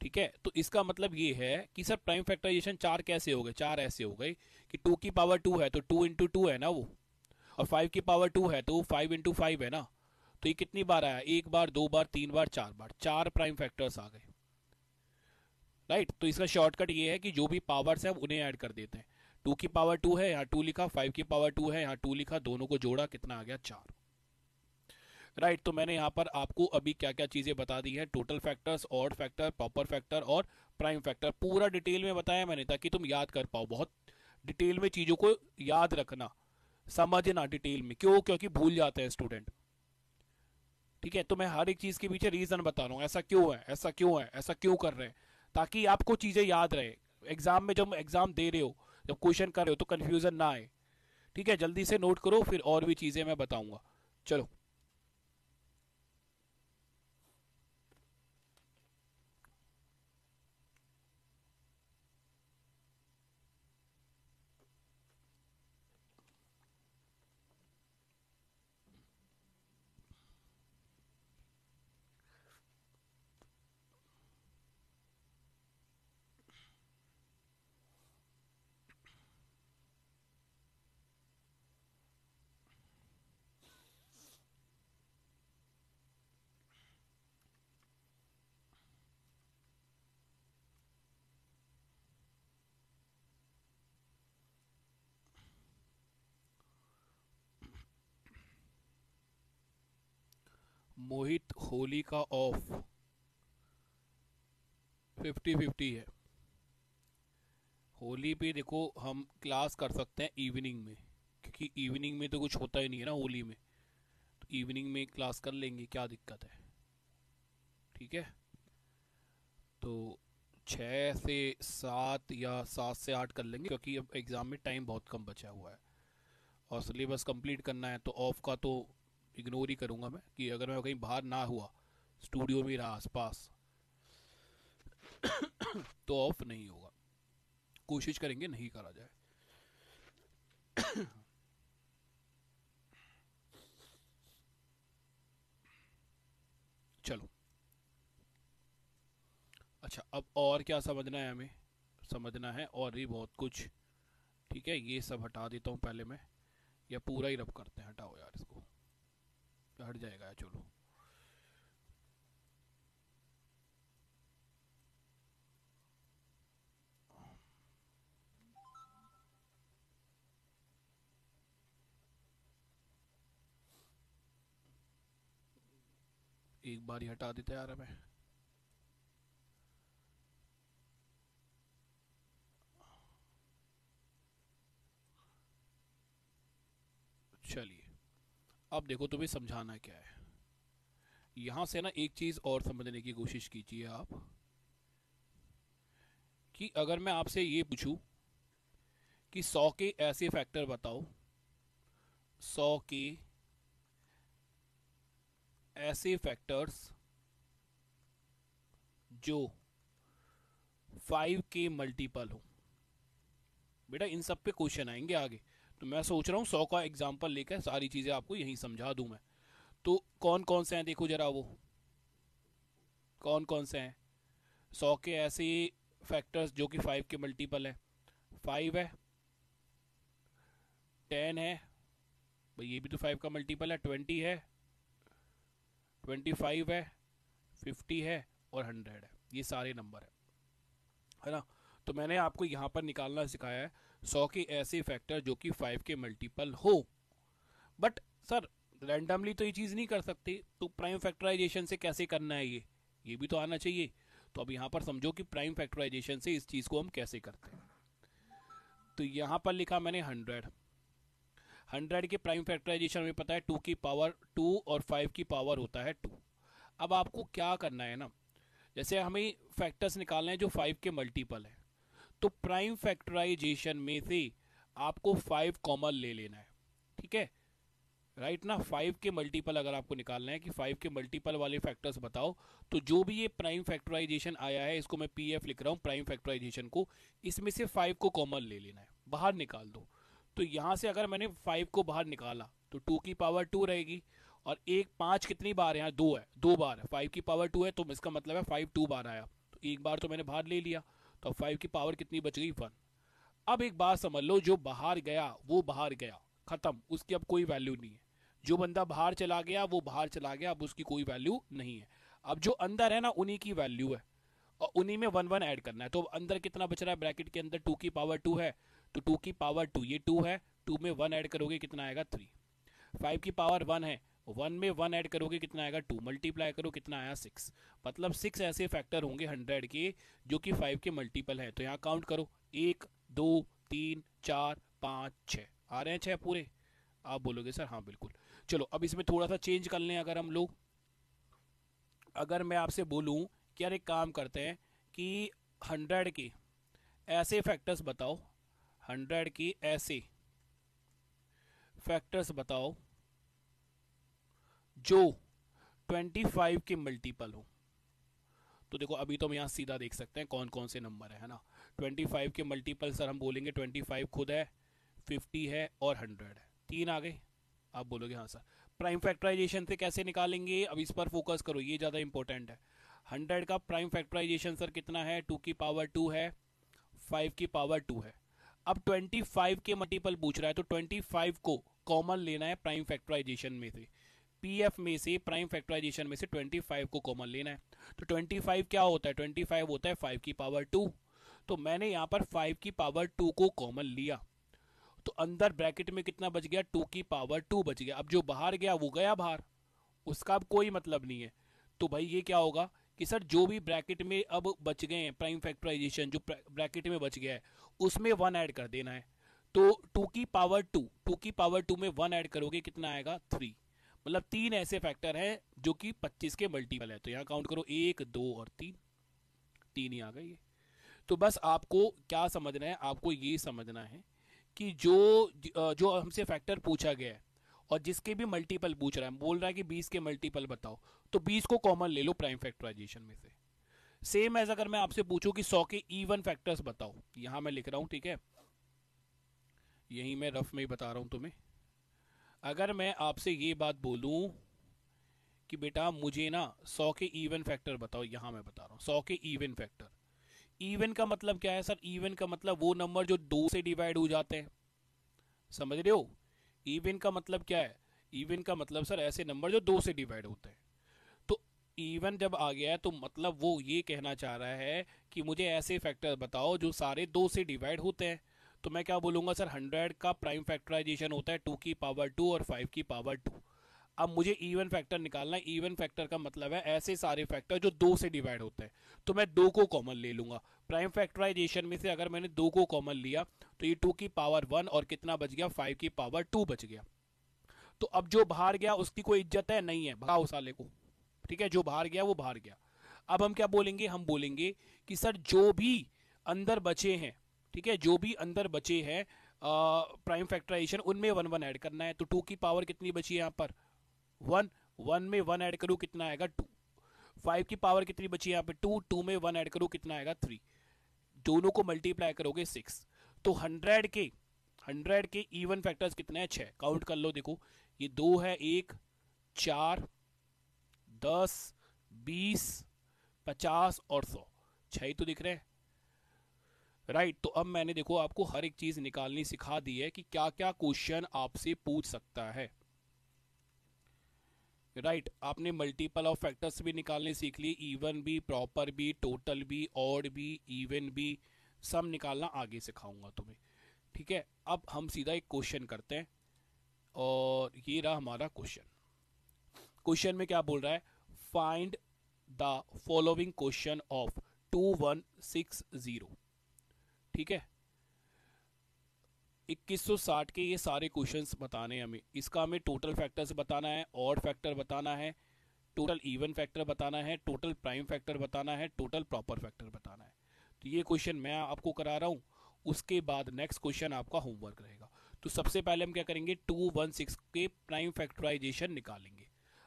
S1: ठीक है। तो इसका मतलब ये है कि सर प्राइम फैक्टराइजेशन 4 कैसे हो गए, 4 ऐसे हो गए कि 2 की पावर 2 है तो 2 × 2 है ना वो, और 5 की पावर 2 है तो 5 × 5 है ना। तो ये कितनी बार आया, एक बार, दो बार, तीन बार, चार बार, 4 प्राइम फैक्टर्स आ गए, राइट। तो इसका शॉर्टकट ये है कि जो भी पावर्स है उन्हें ऐड कर देते हैं। 2 की पावर 2 है, यहाँ 2 लिखा, 5 की पावर 2 है, यहाँ 2 लिखा, दोनों को जोड़ा, कितना आ गया 4, राइट। तो मैंने यहाँ पर आपको अभी क्या क्या चीजें बता दी है, total factors, odd factor, proper factor और प्राइम फैक्टर, पूरा डिटेल में बताया मैंने ताकि तुम याद कर पाओ, बहुत डिटेल में चीजों को याद रखना, समझना डिटेल में, क्यों, क्योंकि भूल जाते हैं स्टूडेंट, ठीक है। तो मैं हर एक चीज के पीछे रीजन बता रहा हूँ, ऐसा क्यों है, ऐसा क्यों है, ऐसा क्यों कर रहे हैं, ताकि आपको चीजें याद रहे। एग्जाम में जब एग्जाम दे रहे हो, जब क्वेश्चन कर रहे हो तो कंफ्यूजन ना आए, ठीक है। जल्दी से नोट करो, फिर और भी चीजें मैं बताऊंगा। चलो, मोहित होली का ऑफ 50-50 है। होली पे देखो हम क्लास कर सकते हैं इवनिंग में, क्योंकि इवनिंग में तो कुछ होता ही नहीं है ना होली में, तो इवनिंग में क्लास कर लेंगे, क्या दिक्कत है, ठीक है। तो 6 से 7 या 7 से 8 कर लेंगे, क्योंकि अब एग्ज़ाम में टाइम बहुत कम बचा हुआ है और सिलेबस कंप्लीट करना है। तो ऑफ का तो इग्नोर ही करूँगा मैं, कि अगर मैं कहीं बाहर ना हुआ, स्टूडियो में रहा आसपास, तो ऑफ नहीं होगा, कोशिश करेंगे नहीं करा जाए। चलो, अच्छा अब और क्या समझना है हमें, समझना है और भी बहुत कुछ, ठीक है। ये सब हटा देता हूँ पहले मैं, या पूरा ही रब करते हैं, हटाओ यार इसको, हट जाएगा, चलो। एक बार ही हटा देते यार हमें, चलिए। अब देखो तुम्हें समझाना क्या है, यहां से ना एक चीज और समझने की कोशिश कीजिए आप, कि अगर मैं आपसे ये पूछूं कि 100 के ऐसे फैक्टर बताओ, 100 के ऐसे फैक्टर्स जो 5 के मल्टीपल हो, बेटा इन सब पे क्वेश्चन आएंगे आगे, तो मैं सोच रहा हूँ 100 का एग्जाम्पल लेकर सारी चीज़ें आपको यहीं समझा दूँ मैं। तो कौन कौन से हैं देखो जरा, वो कौन कौन से हैं 100 के ऐसे फैक्टर्स जो कि 5 के मल्टीपल है। 5 है, 10 है, भाई ये भी तो 5 का मल्टीपल है, 20 है, 25 है, 50 है और 100 है। ये सारे नंबर है ना। तो मैंने आपको यहाँ पर निकालना सिखाया है 100 के ऐसे फैक्टर जो कि 5 के मल्टीपल हो। बट सर रैंडमली तो ये चीज़ नहीं कर सकते, तो प्राइम फैक्टराइजेशन से कैसे करना है ये भी तो आना चाहिए। तो अब यहाँ पर समझो कि प्राइम फैक्टराइजेशन से इस चीज़ को हम कैसे करते हैं। तो यहाँ पर लिखा मैंने 100 के प्राइम फैक्टराइजेशन में पता है 2 की पावर 2 और 5 की पावर होता है 2। अब आपको क्या करना है ना, जैसे हमें फैक्टर्स निकालने हैं जो 5 के मल्टीपल है, तो प्राइम फैक्टराइजेशन में से आपको 5 कॉमन ले लेना है, ठीक है राइट ना। 5 के मल्टीपल अगर आपको निकालना है कि 5 के मल्टीपल वाले फैक्टर्स बताओ, तो जो भी ये प्राइम फैक्टराइजेशन आया है, इसको मैं पीएफ लिख रहा हूँ प्राइम फैक्टराइजेशन को, इसमें से 5 को कॉमन ले लेना है, बाहर निकाल दो। तो यहाँ से अगर मैंने 5 को बाहर निकाला तो 2 की पावर 2 रहेगी, और एक 5 कितनी बार है यहाँ, 2 है, 2 बार है, 5 की पावर 2 है, तो इसका मतलब है 5 2 बार आया, तो एक बार तो मैंने बाहर ले लिया, तो 5 की पावर कितनी बच गई 1। अब एक बात समझ लो, जो बाहर गया वो बाहर गया, खत्म, उसकी अब कोई वैल्यू नहीं है। जो बंदा बाहर चला गया वो बाहर चला गया, अब उसकी कोई वैल्यू नहीं है। अब जो अंदर है ना उन्हीं की वैल्यू है, और उन्हीं में 1 1 ऐड करना है। तो अंदर कितना बच रहा है, ब्रैकेट के अंदर 2 की पावर 2 है, तो 2 की पावर 2 ये 2 है, 2 में 1 ऐड करोगे कितना आएगा 3। 5 की पावर 1 है, 1 में 1 ऐड करोगे कितना आएगा 2, मल्टीप्लाई करो कितना आया 6। मतलब 6 ऐसे फैक्टर होंगे 100 के जो कि 5 के मल्टीपल है। तो यहाँ काउंट करो, 1 2 3 4 5 6 आ रहे हैं 6 पूरे। आप बोलोगे सर हाँ बिल्कुल। चलो अब इसमें थोड़ा सा चेंज कर लें, अगर हम लोग, अगर मैं आपसे बोलूं कि यार एक काम करते हैं कि 100 के ऐसे फैक्टर्स बताओ, 100 के ऐसे फैक्टर्स बताओ जो 25 के मल्टीपल हो। तो देखो अभी तो हम यहाँ सीधा देख सकते हैं कौन कौन से नंबर है ना। 25 के मल्टीपल सर हम बोलेंगे 25 खुद है, 50 है और 100 है, 3 आ गए। आप बोलोगे हाँ सर। प्राइम फैक्टराइजेशन से कैसे निकालेंगे, अब इस पर फोकस करो, ये ज़्यादा इंपॉर्टेंट है। 100 का प्राइम फैक्टराइजेशन सर कितना है, 2 की पावर 2 है, 5 की पावर 2 है। अब 25 के मल्टीपल पूछ रहा है, तो 25 को कॉमन लेना है प्राइम फैक्टराइजेशन में से, पीएफ में से, प्राइम फैक्टराइजेशन में से 25 को कॉमन लेना है। तो 25 क्या होता है, 25 होता है 5 की पावर 2। तो मैंने यहाँ पर 5 की पावर 2 को कॉमन लिया, तो अंदर ब्रैकेट में कितना बच गया, 2 की पावर 2 बच गया। अब जो बाहर गया वो गया बाहर, उसका अब कोई मतलब नहीं है। तो भाई ये क्या होगा कि सर जो भी ब्रैकेट में अब बच गए हैं प्राइम फैक्टराइजेशन, जो ब्रैकेट में बच गया है उसमें 1 ऐड कर देना है। तो 2 की पावर 2 में 1 ऐड करोगे कितना आएगा 3। मतलब 3 ऐसे फैक्टर हैं जो कि 25 के मल्टीपल है। तो यहाँ काउंट करो 1 2 और 3, 3 ही आ गए ये। तो बस आपको क्या समझना है, आपको ये समझना है कि जो हमसे फैक्टर पूछा गया है और जिसके भी मल्टीपल पूछ रहा है, बोल रहा है कि 20 के मल्टीपल बताओ, तो 20 को कॉमन ले लो प्राइम फैक्टराइजेशन में से। सेम एज अगर मैं आपसे पूछूं कि 100 के इवन फैक्टर्स बताओ, यहां मैं लिख रहा हूं ठीक है, यही मैं रफ में ही बता रहा हूं तुम्हें। अगर मैं आपसे ये बात बोलूं कि बेटा मुझे ना 100 के इवन फैक्टर बताओ, यहां मैं बता रहा हूं 100 के इवन फैक्टर। इवन का मतलब क्या है सर, इवन का मतलब वो नंबर जो 2 से डिवाइड हो जाते हैं, समझ रहे हो। इवन का मतलब क्या है, इवन का मतलब सर ऐसे नंबर जो 2 से डिवाइड होते हैं। तो इवन जब आ गया है तो मतलब वो ये कहना चाह रहा है कि मुझे ऐसे फैक्टर बताओ जो सारे 2 से डिवाइड होते हैं। तो मैं क्या बोलूंगा सर, 100 का प्राइम फैक्टराइजेशन होता है 2 की पावर 2 और 5 की पावर 2। अब मुझे इवन फैक्टर निकालना है, इवन फैक्टर का मतलब है ऐसे सारे फैक्टर जो 2 से डिवाइड होते हैं। तो मैं 2 को कॉमन ले लूंगा प्राइम फैक्टराइजेशन में से। अगर मैंने 2 को कॉमन लिया तो ये 2 की पावर 1 और कितना बच गया 5 की पावर 2 बच गया। तो अब जो बाहर गया उसकी कोई इज्जत है नहीं है, भगाओ साले को, ठीक है, जो बाहर गया वो बाहर गया। अब हम क्या बोलेंगे, हम बोलेंगे कि सर जो भी अंदर बचे हैं, ठीक है, जो भी अंदर बचे हैं प्राइम फैक्टराइजेशन, उनमें 1 1 ऐड करना है। तो 2 की पावर कितनी बची है यहाँ पर 1, 1 में 1 ऐड करूँ कितना आएगा 2। 5 की पावर कितनी बची है यहाँ पे 2, 2 में 1 ऐड करूँ कितना आएगा 3। दोनों को मल्टीप्लाई करोगे 6। तो 100 के इवन फैक्टर्स कितने हैं? 6। काउंट कर लो, देखो ये 2 है, 1, 4, 10, 20, 50 और 100, 6 ही तो दिख रहे हैं, राइट। तो अब मैंने देखो आपको हर एक चीज निकालनी सिखा दी है कि क्या क्या क्वेश्चन आपसे पूछ सकता है, राइट। आपने मल्टीपल ऑफ फैक्टर्स भी निकालने सीख लिए, इवन भी, प्रॉपर भी, टोटल भी, ऑड भी, इवन भी, सब निकालना आगे सिखाऊंगा तुम्हें, ठीक है। अब हम सीधा एक क्वेश्चन करते हैं, और ये रहा हमारा क्वेश्चन। क्वेश्चन में क्या बोल रहा है? Find the following question of 2160, ठीक है। 2160 के ये सारे क्वेश्चंस बताने हैं हमें। इसका हमें टोटल फैक्टर्स बताना है, ऑड फैक्टर बताना है, टोटल इवन फैक्टर बताना है, टोटल प्राइम फैक्टर बताना है, टोटल प्रॉपर फैक्टर बताना है। तो ये क्वेश्चन मैं आपको करा रहा हूँ, उसके बाद नेक्स्ट क्वेश्चन आपका होमवर्क रहेगा। तो सबसे पहले हम क्या करेंगे, 216 के प्राइम फैक्टराइजेशन निकालेंगे।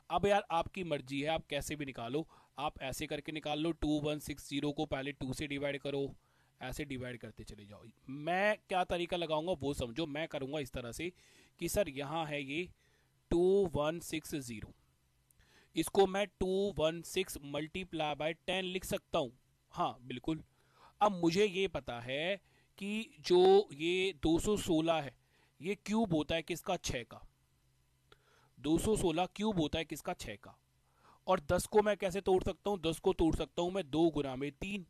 S1: अब यार आपकी मर्जी है, आप कैसे भी निकालो, आप ऐसे करके निकाल लो, 2160 को पहले 2 से डिवाइड करो, ऐसे डिवाइड करते चले जाओ। मैं क्या तरीका लगाऊंगा वो समझो। मैं करूंगा इस तरह से कि सर यहाँ है ये 2160, इसको मैं 216 मल्टीप्लाई बाय 10 लिख सकता हूँ, हाँ बिल्कुल। अब मुझे ये पता है कि जो ये 216 है ये क्यूब होता है किसका? 6 का। 216 क्यूब होता है किसका? 6 का। और 10 को मैं कैसे तोड़ सकता हूँ? 10 को तोड़ सकता हूँ मैं 2 गुना में 3।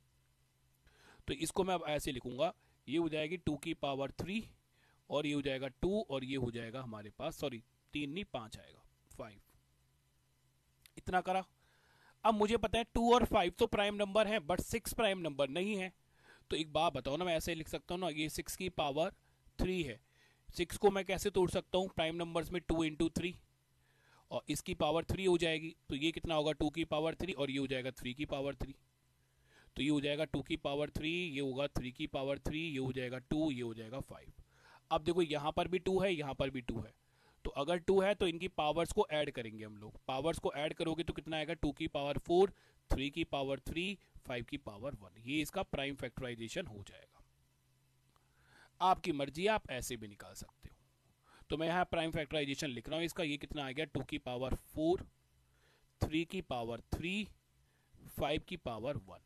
S1: तो इसको मैं अब ऐसे लिखूंगा, ये हो जाएगी 2 की पावर 3, और ये हो जाएगा 2, और ये हो जाएगा हमारे पास, सॉरी 3 नहीं 5 आएगा, 5। इतना करा। अब मुझे पता है 2 और 5 तो प्राइम नंबर है, बट 6 प्राइम नंबर नहीं है। तो एक बात बताओ ना, मैं ऐसे लिख सकता हूँ ना, ये 6 की पावर 3 है। 6 को मैं कैसे तोड़ सकता हूँ प्राइम नंबर्स में? 2 इंटू 3, और इसकी पावर 3 हो जाएगी, तो ये कितना होगा? 2 की पावर 3, और ये हो जाएगा 3 की पावर 3। तो ये हो जाएगा 2 की पावर 3, ये होगा 3 की पावर 3, ये हो जाएगा 2, ये हो जाएगा 5। अब देखो यहाँ पर भी 2 है, यहाँ पर भी 2 है, तो अगर 2 है तो इनकी पावर्स को ऐड करेंगे हम लोग। पावर्स को ऐड करोगे तो कितना आएगा? 2 की पावर 4, 3 की पावर 3, 5 की पावर 1। ये इसका प्राइम फैक्टराइजेशन हो जाएगा। आपकी मर्जी, आप ऐसे भी निकाल सकते हो। तो मैं यहाँ प्राइम फैक्टराइजेशन लिख रहा हूँ इसका। ये कितना आ गया? 2 की पावर 4, 3 की पावर 3, 5 की पावर 1।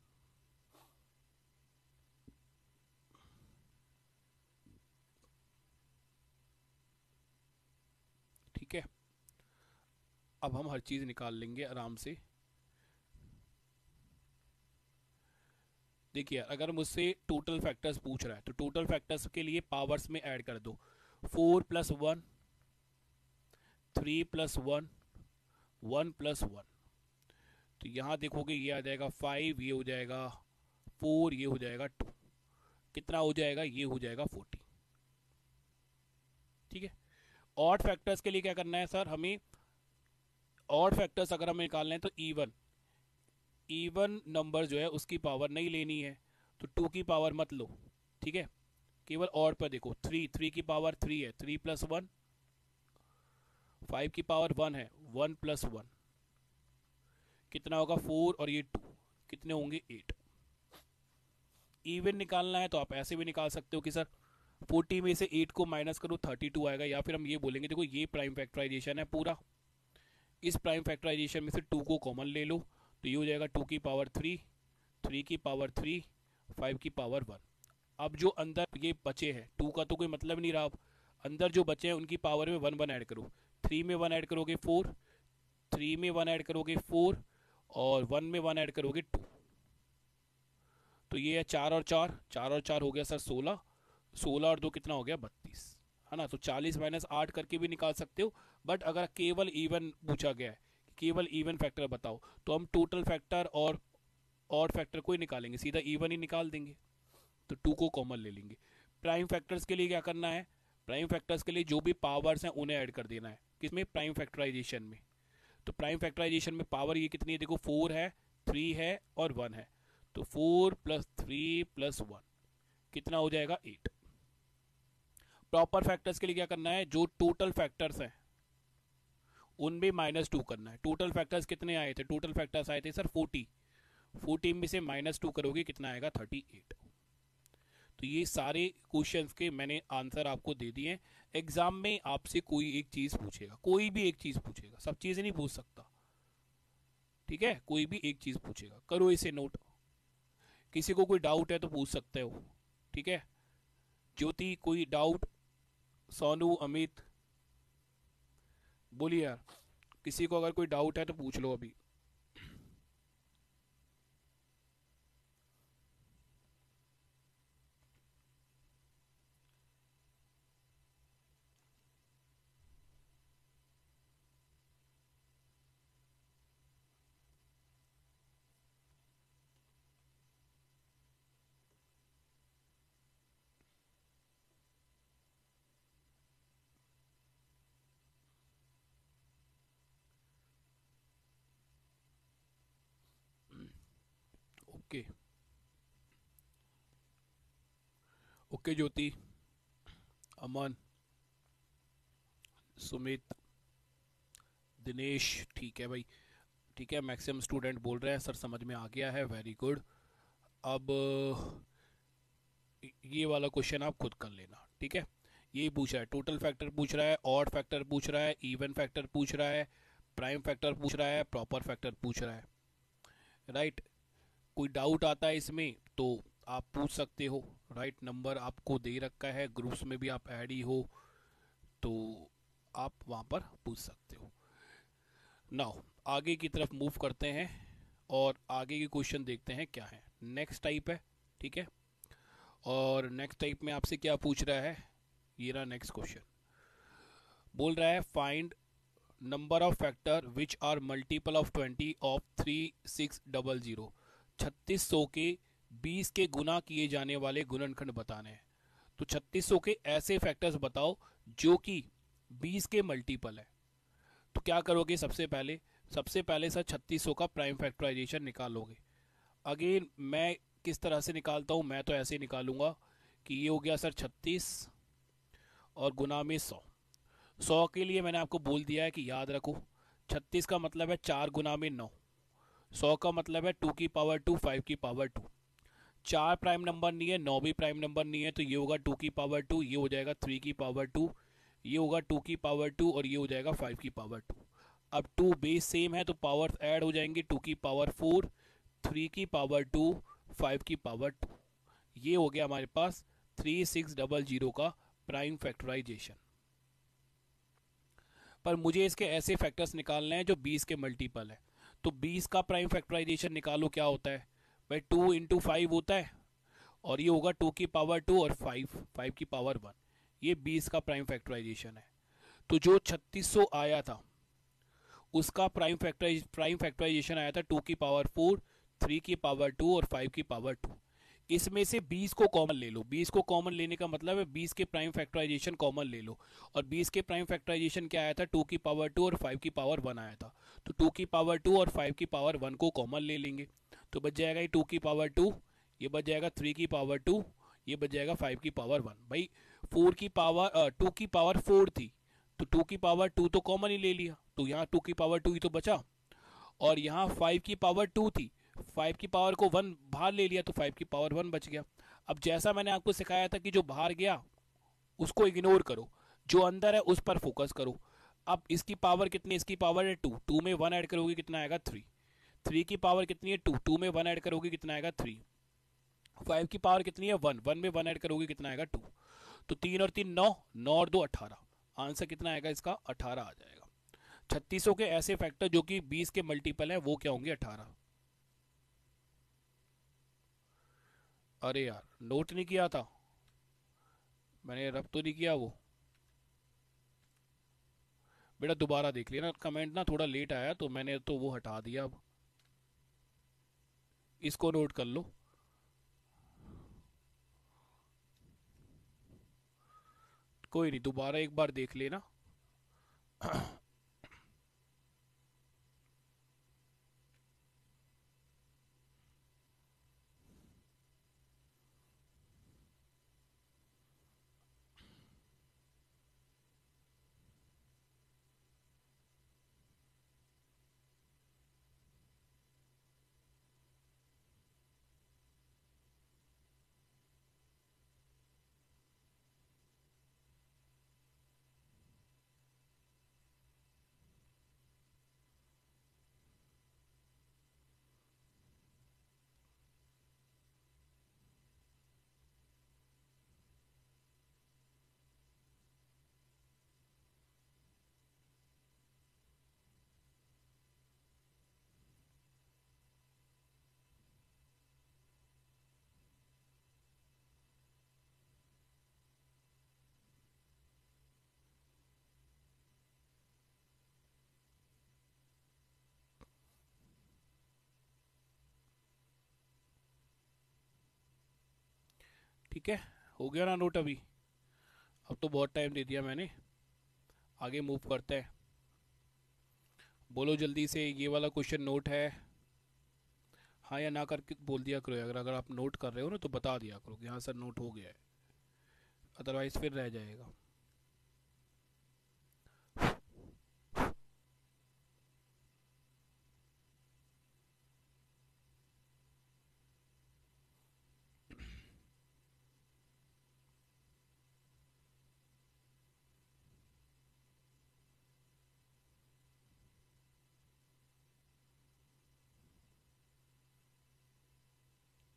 S1: ठीक है, अब हम हर चीज निकाल लेंगे आराम से। देखिए अगर मुझसे टोटल फैक्टर्स पूछ रहा है तो टोटल फैक्टर्स के लिए पावर्स में ऐड कर दो। 4 + 1, 3 + 1, 1 + 1। तो यहाँ देखोगे ये आ जाएगा 5, ये हो जाएगा 4, ये हो जाएगा 2। कितना हो जाएगा? ये हो जाएगा 40। ठीक है। ऑड फैक्टर्स के लिए क्या करना है सर हमें? ऑड फैक्टर्स अगर हमें निकालना है तो इवन नंबर जो है उसकी पावर नहीं लेनी है, तो 2 की पावर मत लो, ठीक है। केवल ऑड पर देखो, 3 की पावर 3 है, 3 + 1, 5 की पावर 1 है, 1 + 1, कितना होगा? 4, और ये 2, कितने होंगे? 8। इवन निकालना है तो आप ऐसे भी निकाल सकते हो कि सर 40 में से 8 को माइनस करो, 32 आएगा। या फिर हम ये बोलेंगे देखो ये प्राइम फैक्टराइजेशन है पूरा, इस प्राइम फैक्टराइजेशन में से 2 को कॉमन ले लो, तो ये हो जाएगा 2 की पावर 3, 3 की पावर 3, 5 की पावर 1। अब जो अंदर ये बचे हैं 2 का तो कोई मतलब नहीं रहा, अब अंदर जो बचे हैं उनकी पावर में 1 1 ऐड करो। 3 में 1 ऐड करोगे 4, 3 में 1 ऐड करोगे 4, और 1 में 1 ऐड करोगे 2। तो ये है 4 और 4, 4 और 4 हो गया सर 16, 16 और 2 कितना हो गया? 32, है ना। तो 40 - 8 करके भी निकाल सकते हो, बट अगर केवल इवन पूछा गया है, केवल इवन फैक्टर बताओ, तो हम टोटल फैक्टर और ऑड फैक्टर को ही निकालेंगे, सीधा इवन ही निकाल देंगे, तो 2 को कॉमन ले लेंगे। प्राइम फैक्टर्स के लिए क्या करना है? प्राइम फैक्टर्स के लिए जो भी पावर्स हैं उन्हें ऐड कर देना है, किसमें? प्राइम फैक्टराइजेशन में। तो प्राइम फैक्टराइजेशन में पावर ये कितनी है? देखो 4 है, 3 है और 1 है, तो 4 + 3 + 1 कितना हो जाएगा? 8। प्रॉपर फैक्टर्स के लिए क्या करना है? जो टोटल फैक्टर्स हैं उनमें -2 करना है। टोटल फैक्टर्स कितने आए थे? टोटल फैक्टर्स आए थे सर 40, 40 में से -2 करोगे कितना आएगा? 38। तो ये सारे क्वेश्चंस के मैंने आंसर आपको दे दिए हैं। एग्जाम में आपसे कोई एक चीज पूछेगा, कोई भी एक चीज पूछेगा, सब चीजें नहीं पूछ सकता, ठीक है, कोई भी एक चीज पूछेगा, करो इसे नोट। किसी को कोई डाउट है तो पूछ सकते हो, ठीक है। ज्योति कोई डाउट? सोनू, अमित, बोलिए यार, किसी को अगर कोई डाउट है तो पूछ लो अभी। ओके, ओके ज्योति, अमन, सुमित, दिनेश, ठीक है भाई, ठीक है। मैक्सिमम स्टूडेंट बोल रहे हैं सर समझ में आ गया है, वेरी गुड। अब ये वाला क्वेश्चन आप खुद कर लेना, ठीक है। यही पूछ रहा है, टोटल फैक्टर पूछ रहा है, ऑड फैक्टर पूछ रहा है, इवन फैक्टर पूछ रहा है, प्राइम फैक्टर पूछ रहा है, प्रॉपर फैक्टर पूछ रहा है, राइट। कोई डाउट आता है इसमें तो आप पूछ सकते हो, राइट। नंबर आपको दे रखा है, ग्रुप्स में भी आप ऐड ही हो, तो आप वहाँ पर पूछ सकते हो। नाउ आगे की तरफ मूव करते हैं और आगे के क्वेश्चन देखते हैं क्या है। नेक्स्ट टाइप है, ठीक है। और नेक्स्ट टाइप में आपसे क्या पूछ रहा है, ये रहा नेक्स्ट क्वेश्चन। बोल रहा है find number of factor which are multiple of 20 of 3600। 3600 के 20 के गुना किए जाने वाले गुणनखंड बताने हैं। तो 3600 के ऐसे फैक्टर्स बताओ जो कि 20 के मल्टीपल है। तो क्या करोगे, सबसे पहले सर 3600 का प्राइम फैक्टराइजेशन निकालोगे। अगेन मैं किस तरह से निकालता हूँ, मैं तो ऐसे निकालूंगा कि ये हो गया सर 36 और गुना में 100। 100 के लिए मैंने आपको बोल दिया है कि याद रखो 36 का मतलब है 4 गुना में 9, 100 का मतलब है 2 की पावर 2, 5 की पावर 2। 4 प्राइम नंबर नहीं है, 9 भी प्राइम नंबर नहीं है, तो ये होगा 2 की पावर 2, ये हो जाएगा 3 की पावर 2, ये होगा 2 की पावर 2 और ये हो जाएगा 5 की पावर 2। अब 2 बेस सेम है तो पावर ऐड हो जाएंगे, 2 की पावर 4, 3 की पावर 2, 5 की पावर 2। ये हो गया हमारे पास 3600 का प्राइम फैक्टराइजेशन। पर मुझे इसके ऐसे फैक्टर्स निकालने हैं जो 20 के मल्टीपल है। तो 20 का प्राइम फैक्टराइजेशन निकालो, क्या होता है भाई, 2 इंटू 5 होता है, और ये होगा 2 की पावर 2 और 5 की पावर 1। ये 20 का प्राइम फैक्टराइजेशन है। तो जो 3600 आया था उसका प्राइम फैक्टराइजेशन आया था 2 की पावर 4, 3 की पावर 2 और 5 की पावर 2। इसमें से 20 को कॉमन ले लो। 20 को कॉमन लेने का मतलब है 20 के प्राइम फैक्टराइजेशन कॉमन ले लो, और 20 के प्राइम फैक्टराइजेशन क्या आया था, 2 की पावर 2 और 5 की पावर 1 आया था। तो 2 की पावर 2 और 5 की पावर 1 को कॉमन ले लेंगे, तो बच जाएगा ये 2 की पावर 2, ये बच जाएगा 3 की पावर 2, ये बच जाएगा 5 की पावर 1। भाई 4 की पावर 2 की पावर 4 थी, तो 2 की पावर 2 तो कॉमन ही ले लिया, तो यहाँ 2 की पावर 2 ही तो बचा। और यहाँ 5 की पावर 2 थी, 5 की पावर को 1 बाहर ले लिया, तो 5 की पावर 1 बच गया। अब जैसा मैंने आपको सिखाया था कि जो बाहर गया उसको इग्नोर करो, जो अंदर है उस पर फोकस करो। अब इसकी पावर कितनी, इसकी पावर है 2, 2 में 1 ऐड करोगे कितना आएगा 3, 3 की पावर कितनी है 2, 2 में 1 ऐड करोगे कितना आएगा 3, 5 की पावर कितनी है 1, 1 में 1 ऐड करोगे कितना आएगा 2। तो 3 और 3 9, 9 और 2 18। आंसर कितना आएगा इसका, 18 आ जाएगा। 3600 के ऐसे फैक्टर जो कि 20 के मल्टीपल है वो क्या होंगे, 18। अरे यार नोट नहीं किया था मैंने, रब तो नहीं किया वो। बेटा दोबारा देख लिया ना, कमेंट ना थोड़ा लेट आया तो मैंने तो वो हटा दिया। अब इसको नोट कर लो। कोई नहीं, दोबारा एक बार देख लेना। ठीक है, हो गया ना नोट अभी? अब तो बहुत टाइम दे दिया मैंने, आगे मूव करते हैं। बोलो जल्दी से, ये वाला क्वेश्चन नोट है? हाँ या ना करके बोल दिया करो, अगर अगर आप नोट कर रहे हो ना तो बता दिया करो कि हाँ सर नोट हो गया है, अदरवाइज फिर रह जाएगा।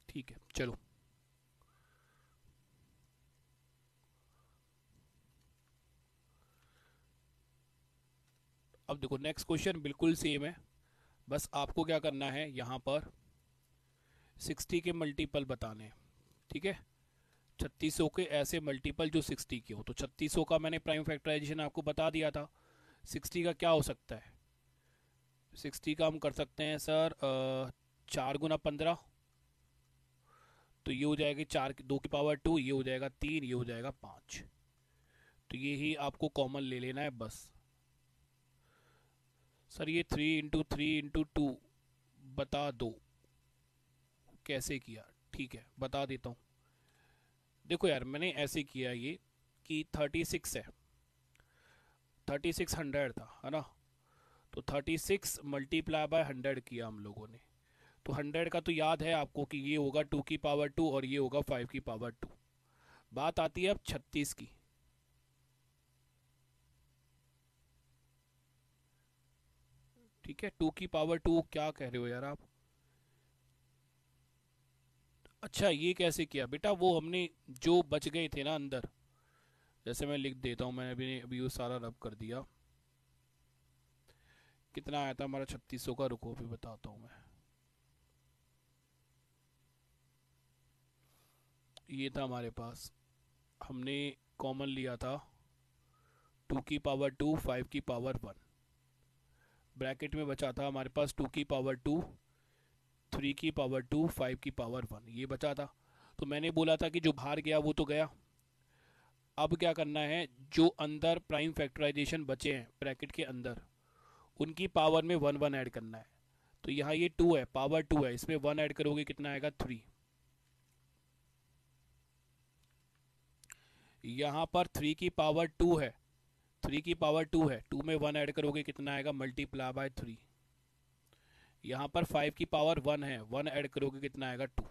S1: ठीक है चलो, अब देखो नेक्स्ट क्वेश्चन बिल्कुल सेम है, बस आपको क्या करना है, यहाँ पर 60 के मल्टीपल बताने हैं। ठीक है, 3600 के ऐसे मल्टीपल जो 60 के हो। तो 3600 का मैंने प्राइम फैक्टराइजेशन आपको बता दिया था। 60 का क्या हो सकता है? 60 का हम कर सकते हैं सर 4 × 15, तो ये हो जाएगा 4 2 की पावर 2, ये हो जाएगा 3, ये हो जाएगा 5। तो ये ही आपको कॉमन ले लेना है बस। सर ये 3 × 3 × 2 बता दो कैसे किया? ठीक है बता देता हूँ। देखो यार मैंने ऐसे किया ये कि 36 है, 3600 था है ना, तो 36 मल्टीप्लाई बाय 100 किया हम लोगों ने। तो 100 का तो याद है आपको कि ये होगा 2 की पावर 2 और ये होगा 5 की पावर 2। बात आती है अब 36 की। ठीक है, 2 की पावर 2 क्या कह रहे हो यार आप? अच्छा ये कैसे किया बेटा? वो हमने जो बच गए थे ना अंदर, जैसे मैं लिख देता हूँ, मैंने अभी वो सारा रब कर दिया। कितना आया था हमारा 3600 का? रुको अभी बताता हूँ मैं। ये था हमारे पास, हमने कॉमन लिया था 2 की पावर 2 5 की पावर 1, ब्रैकेट में बचा था हमारे पास 2 की पावर 2 3 की पावर 2 5 की पावर 1, ये बचा था। तो मैंने बोला था कि जो बाहर गया वो तो गया। अब क्या करना है, जो अंदर प्राइम फैक्टराइजेशन बचे हैं ब्रैकेट के अंदर, उनकी पावर में 1 1 ऐड करना है। तो यहाँ ये 2 है, पावर 2 है, इसमें 1 ऐड करोगे कितना आएगा? 3। यहाँ पर 3 की पावर 2 है, 3 की पावर 2 है, 2 में 1 ऐड करोगे कितना आएगा? Multiply by 3। यहाँ पर 5 की पावर 1 है, 1 ऐड करोगे कितना आएगा? 2,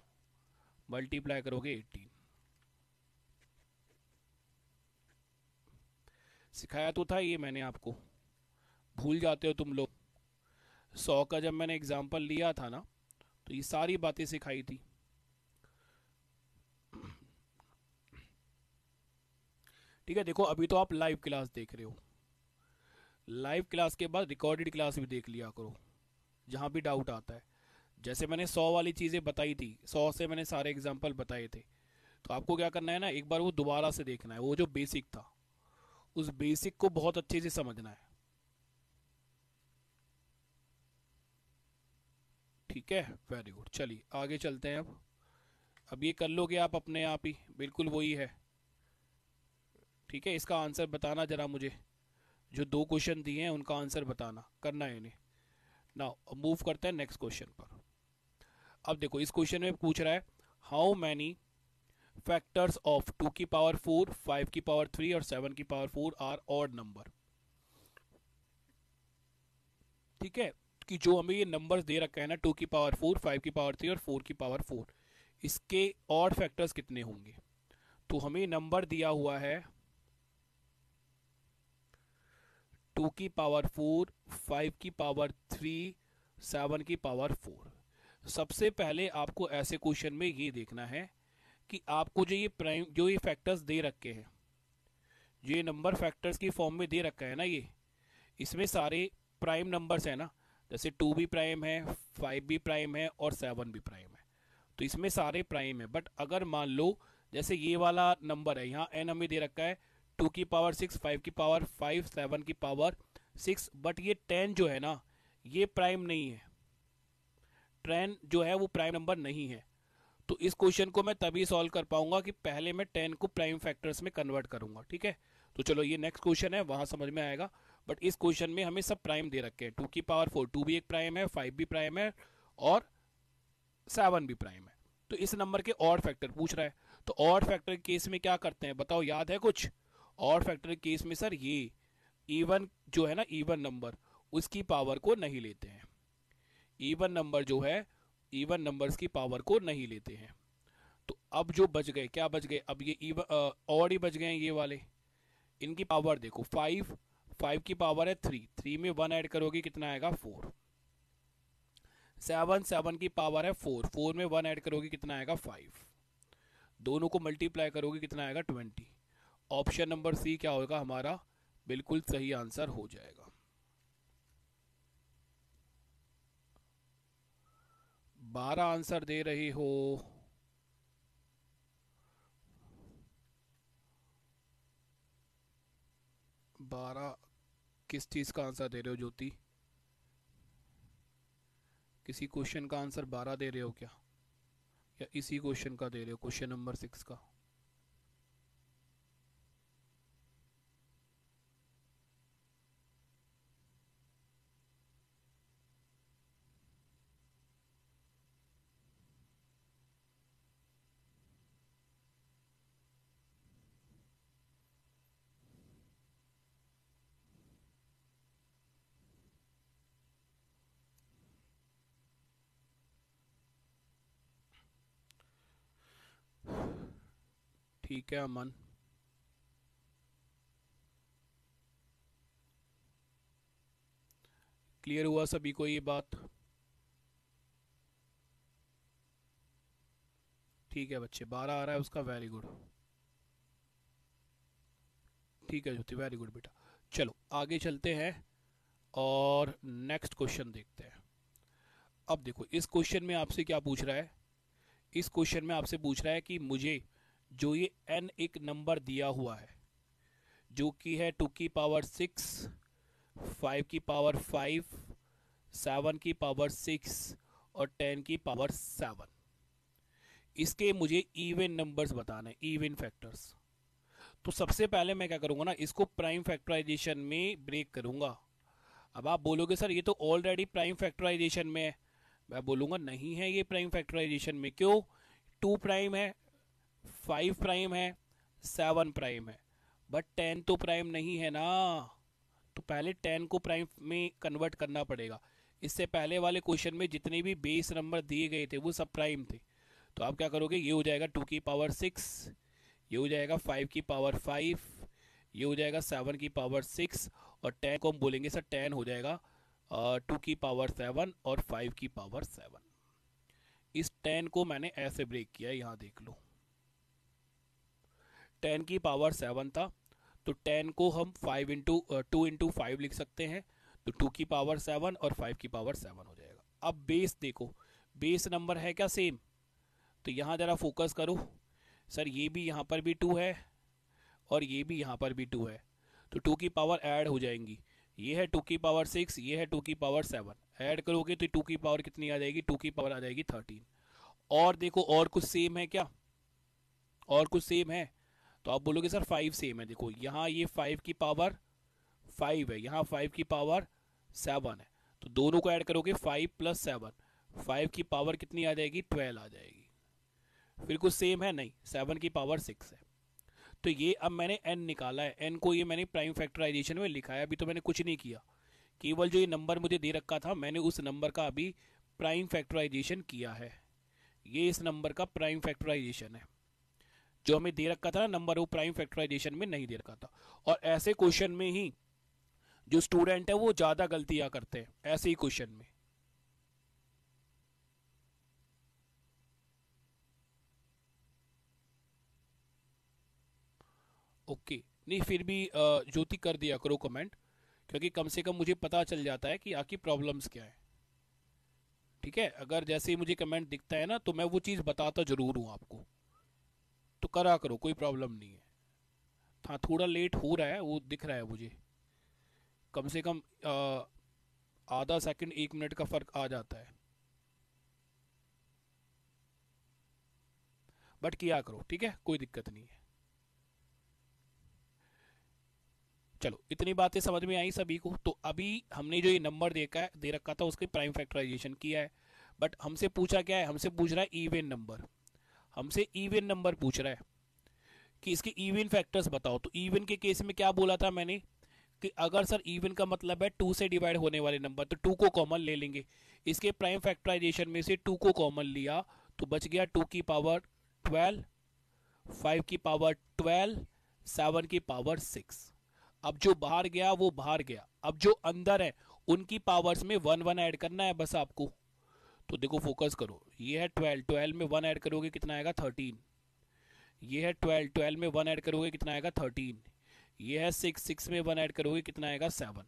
S1: मल्टीप्लाई करोगे 18। सिखाया तो था ये मैंने आपको, भूल जाते हो तुम लोग। 100 का जब मैंने एग्जाम्पल लिया था ना, तो ये सारी बातें सिखाई थी। ठीक है, देखो अभी तो आप लाइव क्लास देख रहे हो, लाइव क्लास के बाद रिकॉर्डेड क्लास भी देख लिया करो, जहाँ भी डाउट आता है। जैसे मैंने 100 वाली चीज़ें बताई थी, 100 से मैंने सारे एग्जाम्पल बताए थे, तो आपको क्या करना है ना, एक बार वो दोबारा से देखना है, वो जो बेसिक था उस बेसिक को बहुत अच्छे से समझना है। ठीक है, वेरी गुड, चलिए आगे चलते हैं। अब ये कर लोगे आप अपने आप ही, बिल्कुल वही है। ठीक है, इसका आंसर बताना जरा मुझे, जो 2 क्वेश्चन दिए हैं उनका आंसर बताना, करना है इन्हें। नाउ मूव करते हैं नेक्स्ट क्वेश्चन पर। अब देखो इस क्वेश्चन में पूछ रहा है, हाउ मैनी फैक्टर्स ऑफ 2 की पावर 4 5 की पावर 3 और 7 की पावर 4 आर ऑड नंबर। ठीक है, कि जो हमें ये नंबर्स दे रखा है ना, 2 की पावर 4 5 की पावर 3 और 4 की पावर 4, इसके ऑड फैक्टर्स कितने होंगे? तो हमें नंबर दिया हुआ है 2 की पावर 4 5 की पावर 3 7 की पावर 4। सबसे पहले आपको ऐसे क्वेश्चन में ये देखना है कि आपको जो ये फैक्टर्स दे रखे हैं, जो ये नंबर फैक्टर्स की फॉर्म में दे रखा है ना, ये इसमें सारे प्राइम नंबर्स है ना, जैसे 2 भी प्राइम है, 5 भी प्राइम है और 7 भी प्राइम है, तो इसमें सारे प्राइम है। बट अगर मान लो जैसे ये वाला नंबर है, यहाँ एन हमें दे रखा है 2 की पावर 6 5 की पावर 5 7 की पावर 6, बट ये 10 जो है ना, ये प्राइम नहीं है, 10 जो है वो प्राइम नंबर नहीं है। तो इस क्वेश्चन को मैं तभी सॉल्व कर पाऊंगा कि पहले मैं 10 को प्राइम फैक्टर्स में कन्वर्ट करूंगा। ठीक है, तो चलो ये नेक्स्ट क्वेश्चन है, वहां समझ में आएगा। बट इस क्वेश्चन में हमें सब प्राइम दे रखे हैं, 2 की पावर 4, 2 भी एक प्राइम है, 5 भी प्राइम है और 7 भी प्राइम है। तो इस नंबर के ऑड फैक्टर पूछ रहा है, तो ऑड फैक्टर केस में क्या करते हैं बताओ, याद है कुछ? ऑड फैक्टर केस में सर ये इवन जो है ना, इवन नंबर, उसकी पावर को नहीं लेते हैं। इवन नंबर जो है, इवन नंबर्स की पावर को नहीं लेते हैं। तो अब जो बच गए, क्या बच गए? अब ये इवन ऑड ही बच गए हैं ये वाले। इनकी पावर देखो, 5, 5 की पावर है 3, 3 में 1 ऐड करोगे कितना आएगा? 4। 7, 7 की पावर है 4, 4 में 1 ऐड करोगे कितना आएगा? 5। दोनों को मल्टीप्लाई करोगे कितना आएगा? 20। ऑप्शन नंबर सी क्या होगा हमारा? बिल्कुल सही आंसर हो जाएगा। 12 आंसर दे रहे हो। 12 किस चीज का आंसर दे रहे हो ज्योति? किसी क्वेश्चन का आंसर 12 दे रहे हो क्या, या इसी क्वेश्चन का दे रहे हो, क्वेश्चन नंबर 6 का? ठीक है अमन। क्लियर हुआ सभी को ये बात? ठीक है बच्चे, 12 आ रहा है उसका, वेरी गुड। ठीक है ज्योति, वेरी गुड बेटा। चलो आगे चलते हैं और नेक्स्ट क्वेश्चन देखते हैं। अब देखो इस क्वेश्चन में आपसे क्या पूछ रहा है? इस क्वेश्चन में आपसे पूछ रहा है कि मुझे जो ये n एक नंबर दिया हुआ है, जो कि है 2 की पावर 6, 5 की पावर 5, 7 की पावर 6 और 10 की पावर 7, इसके मुझे इवन नंबर्स बताना है, इवन फैक्टर्स। तो सबसे पहले मैं क्या करूंगा ना, इसको प्राइम फैक्टराइजेशन में ब्रेक करूंगा। अब आप बोलोगे सर ये तो ऑलरेडी प्राइम फैक्टराइजेशन में है। मैं बोलूंगा नहीं है ये प्राइम फैक्टराइजेशन में। क्यों? 2 प्राइम है, 5 प्राइम है, 7 प्राइम है, बट 10 तो प्राइम नहीं है ना। तो पहले 10 को प्राइम में कन्वर्ट करना पड़ेगा। इससे पहले वाले क्वेश्चन में जितने भी बेस नंबर दिए गए थे वो सब प्राइम थे। तो आप क्या करोगे, ये हो जाएगा 2 की पावर 6, ये हो जाएगा 5 की पावर 5, ये हो जाएगा 7 की पावर 6, और 10 को हम बोलेंगे सर 10 हो जाएगा 2 की पावर 7 और 5 की पावर 7। इस 10 को मैंने ऐसे ब्रेक किया है, यहाँ देख लो। 10 की पावर 7 था, तो 10 को हम 2 इंटू 5 लिख सकते हैं। तो 2 की पावर 7 और 5 की पावर 7 हो जाएगा। अब बेस देखो, बेस नंबर है क्या सेम? तो यहाँ जरा फोकस करो। सर ये भी यहाँ पर भी 2 है और ये भी यहाँ पर भी 2 है, तो 2 की पावर ऐड हो जाएंगी। ये है 2 की पावर 6, ये है 2 की पावर 7, ऐड करोगे तो 2 की पावर कितनी आ जाएगी? 2 की पावर आ जाएगी 13। और देखो और कुछ सेम है क्या? और कुछ सेम है? तो आप बोलोगे सर 5 सेम है। देखो यहाँ ये 5 की पावर 5 है, यहाँ 5 की पावर 7 है, तो दोनों को ऐड करोगे 5 + 7, 5 की पावर कितनी आ जाएगी? 12 आ जाएगी। फिर कुछ सेम है? नहीं, 7 की पावर 6 है। तो ये अब मैंने n निकाला है, n को ये मैंने प्राइम फैक्टराइजेशन में लिखा है। अभी तो मैंने कुछ नहीं किया, केवल जो ये नंबर मुझे दे रखा था मैंने उस नंबर का अभी प्राइम फैक्टराइजेशन किया है। ये इस नंबर का प्राइम फैक्टराइजेशन है। जो हमें दे रखा था ना नंबर, वो प्राइम फैक्टराइजेशन में नहीं दे रखा था। और ऐसे क्वेश्चन में ही जो स्टूडेंट है वो ज्यादा गलतियां करते हैं, ऐसे ही क्वेश्चन में। ओके, नहीं फिर भी ज्योति कर दिया करो कमेंट, क्योंकि कम से कम मुझे पता चल जाता है कि आपकी प्रॉब्लम्स क्या है। ठीक है, अगर जैसे ही मुझे कमेंट दिखता है ना तो मैं वो चीज़ बताता जरूर हूँ आपको। तो करा करो, कोई प्रॉब्लम नहीं है। हाँ थोड़ा लेट हो रहा है वो दिख रहा है मुझे, कम से कम आधा सेकंड 1 मिनट का फ़र्क आ जाता है। बट किया करो, ठीक है, कोई दिक्कत नहीं है। चलो इतनी बातें समझ में आई सभी को। तो अभी हमने जो ये नंबर दे रखा था उसकी प्राइम फैक्टराइजेशन किया है, बट हमसे पूछा क्या है, हमसे पूछ रहा है इवन नंबर। हमसे इवन नंबर पूछ रहा है कि इसके इवन फैक्टर्स बताओ। तो इवन के केस में क्या बोला था मैंने कि अगर सर इवन का मतलब है 2 से डिवाइड होने वाले नंबर, तो 2 को कॉमन ले लेंगे। इसके प्राइम फैक्टराइजेशन में से 2 को कॉमन लिया तो बच गया 2 की पावर 12, 5 की पावर 12, 7 की पावर 6। अब जो बाहर गया वो बाहर गया, अब जो अंदर है उनकी पावर्स में 1 1 ऐड करना है बस आपको। तो देखो फोकस करो, ये है 12, 12 में 1 ऐड करोगे कितना आएगा 13। ये है 12, 12 में 1 ऐड करोगे कितना आएगा 13। ये है 6, 6 में 1 ऐड करोगे कितना आएगा 7।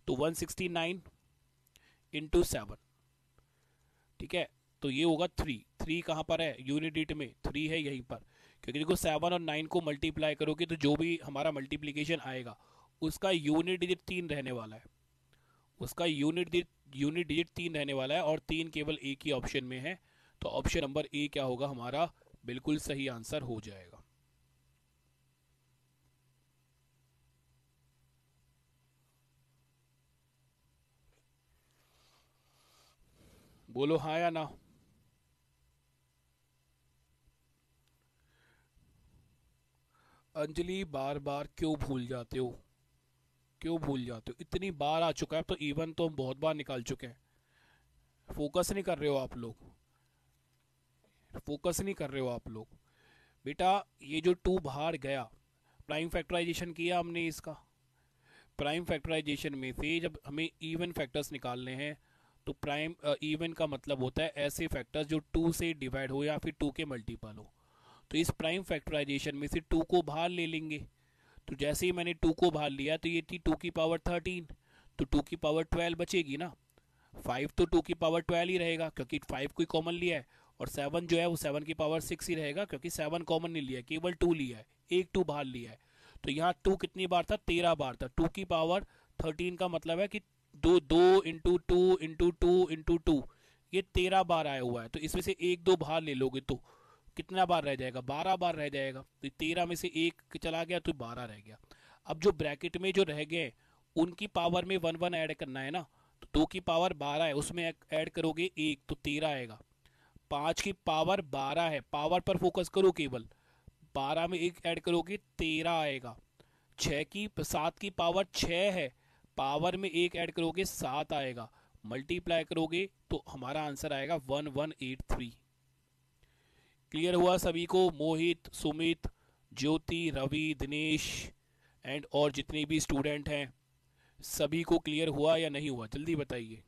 S1: तो 169 इंटू 7, ठीक है। तो ये होगा 3, 3 कहाँ पर है यूनिट डिजिट में, 3 है यहीं पर। क्योंकि देखो 7 और 9 को मल्टीप्लाई करोगे तो जो भी हमारा मल्टीप्लीकेशन आएगा उसका यूनिट डिजिट 3 रहने वाला है, उसका यूनिट डिजिट 3 रहने वाला है, और 3 केवल एक ही ऑप्शन में है। तो ऑप्शन नंबर ए क्या होगा हमारा, बिल्कुल सही आंसर हो जाएगा। बोलो हाँ या ना। अंजलि बार बार क्यों भूल जाते हो, क्यों भूल जाते हो, इतनी बार आ चुका है तो इवन तो हम बहुत बार निकाल चुके हैं। फोकस नहीं कर रहे हो आप लोग, फोकस नहीं कर रहे हो आप लोग। बेटा ये जो 2 बाहर गया, प्राइम फैक्टराइजेशन किया हमने इसका। प्राइम फैक्टराइजेशन में से जब हमें इवन फैक्टर्स निकालने हैं तो प्राइम इवन का मतलब होता है ऐसे फैक्टर्स जो 2 से डिवाइड हो या फिर 2 के मल्टीपल हो। तो इस प्राइम फैक्टराइजेशन में से 2 को बाहर ले लेंगे। तो जैसे ही मैंने 2 को बाहर लिया तो ये थी 2 की पावर 13, तो 2 की पावर 12 बचेगी ना। 5 तो 2 की पावर 12 ही रहेगा क्योंकि 5 को कॉमन लिया है, और 7 जो है वो 7 की पावर 6 ही रहेगा क्योंकि 7 कॉमन नहीं लिया है, केवल 2 लिया है, एक 2 बाहर लिया है। तो यहाँ 2 कितनी बार था, 13 बार था। 2 की पावर 13 का मतलब है कि 2 2 इंटू 2 इंटू 2 इंटू 2, ये 13 बार आया हुआ है। तो इसमें से एक 2 बाहर ले लोगे तो कितना बार रह जाएगा, 12 बार रह जाएगा। तो 13 में से एक चला गया तो 12 रह गया। अब जो ब्रैकेट में जो रह गए उनकी पावर में 1 1 ऐड करना है ना। तो 2 की पावर 12 है, उसमें ऐड करोगे 1 तो 13 आएगा। 5 की पावर 12 है, पावर पर फोकस करो केवल, 12 में 1 ऐड करोगे 13 आएगा। 7 की पावर 6 है, पावर में 1 ऐड करोगे 7 आएगा। मल्टीप्लाई करोगे तो हमारा आंसर आएगा 1183। क्लियर हुआ सभी को, मोहित, सुमित, ज्योति, रवि, दिनेश एंड और जितने भी स्टूडेंट हैं सभी को क्लियर हुआ या नहीं हुआ, जल्दी बताइए।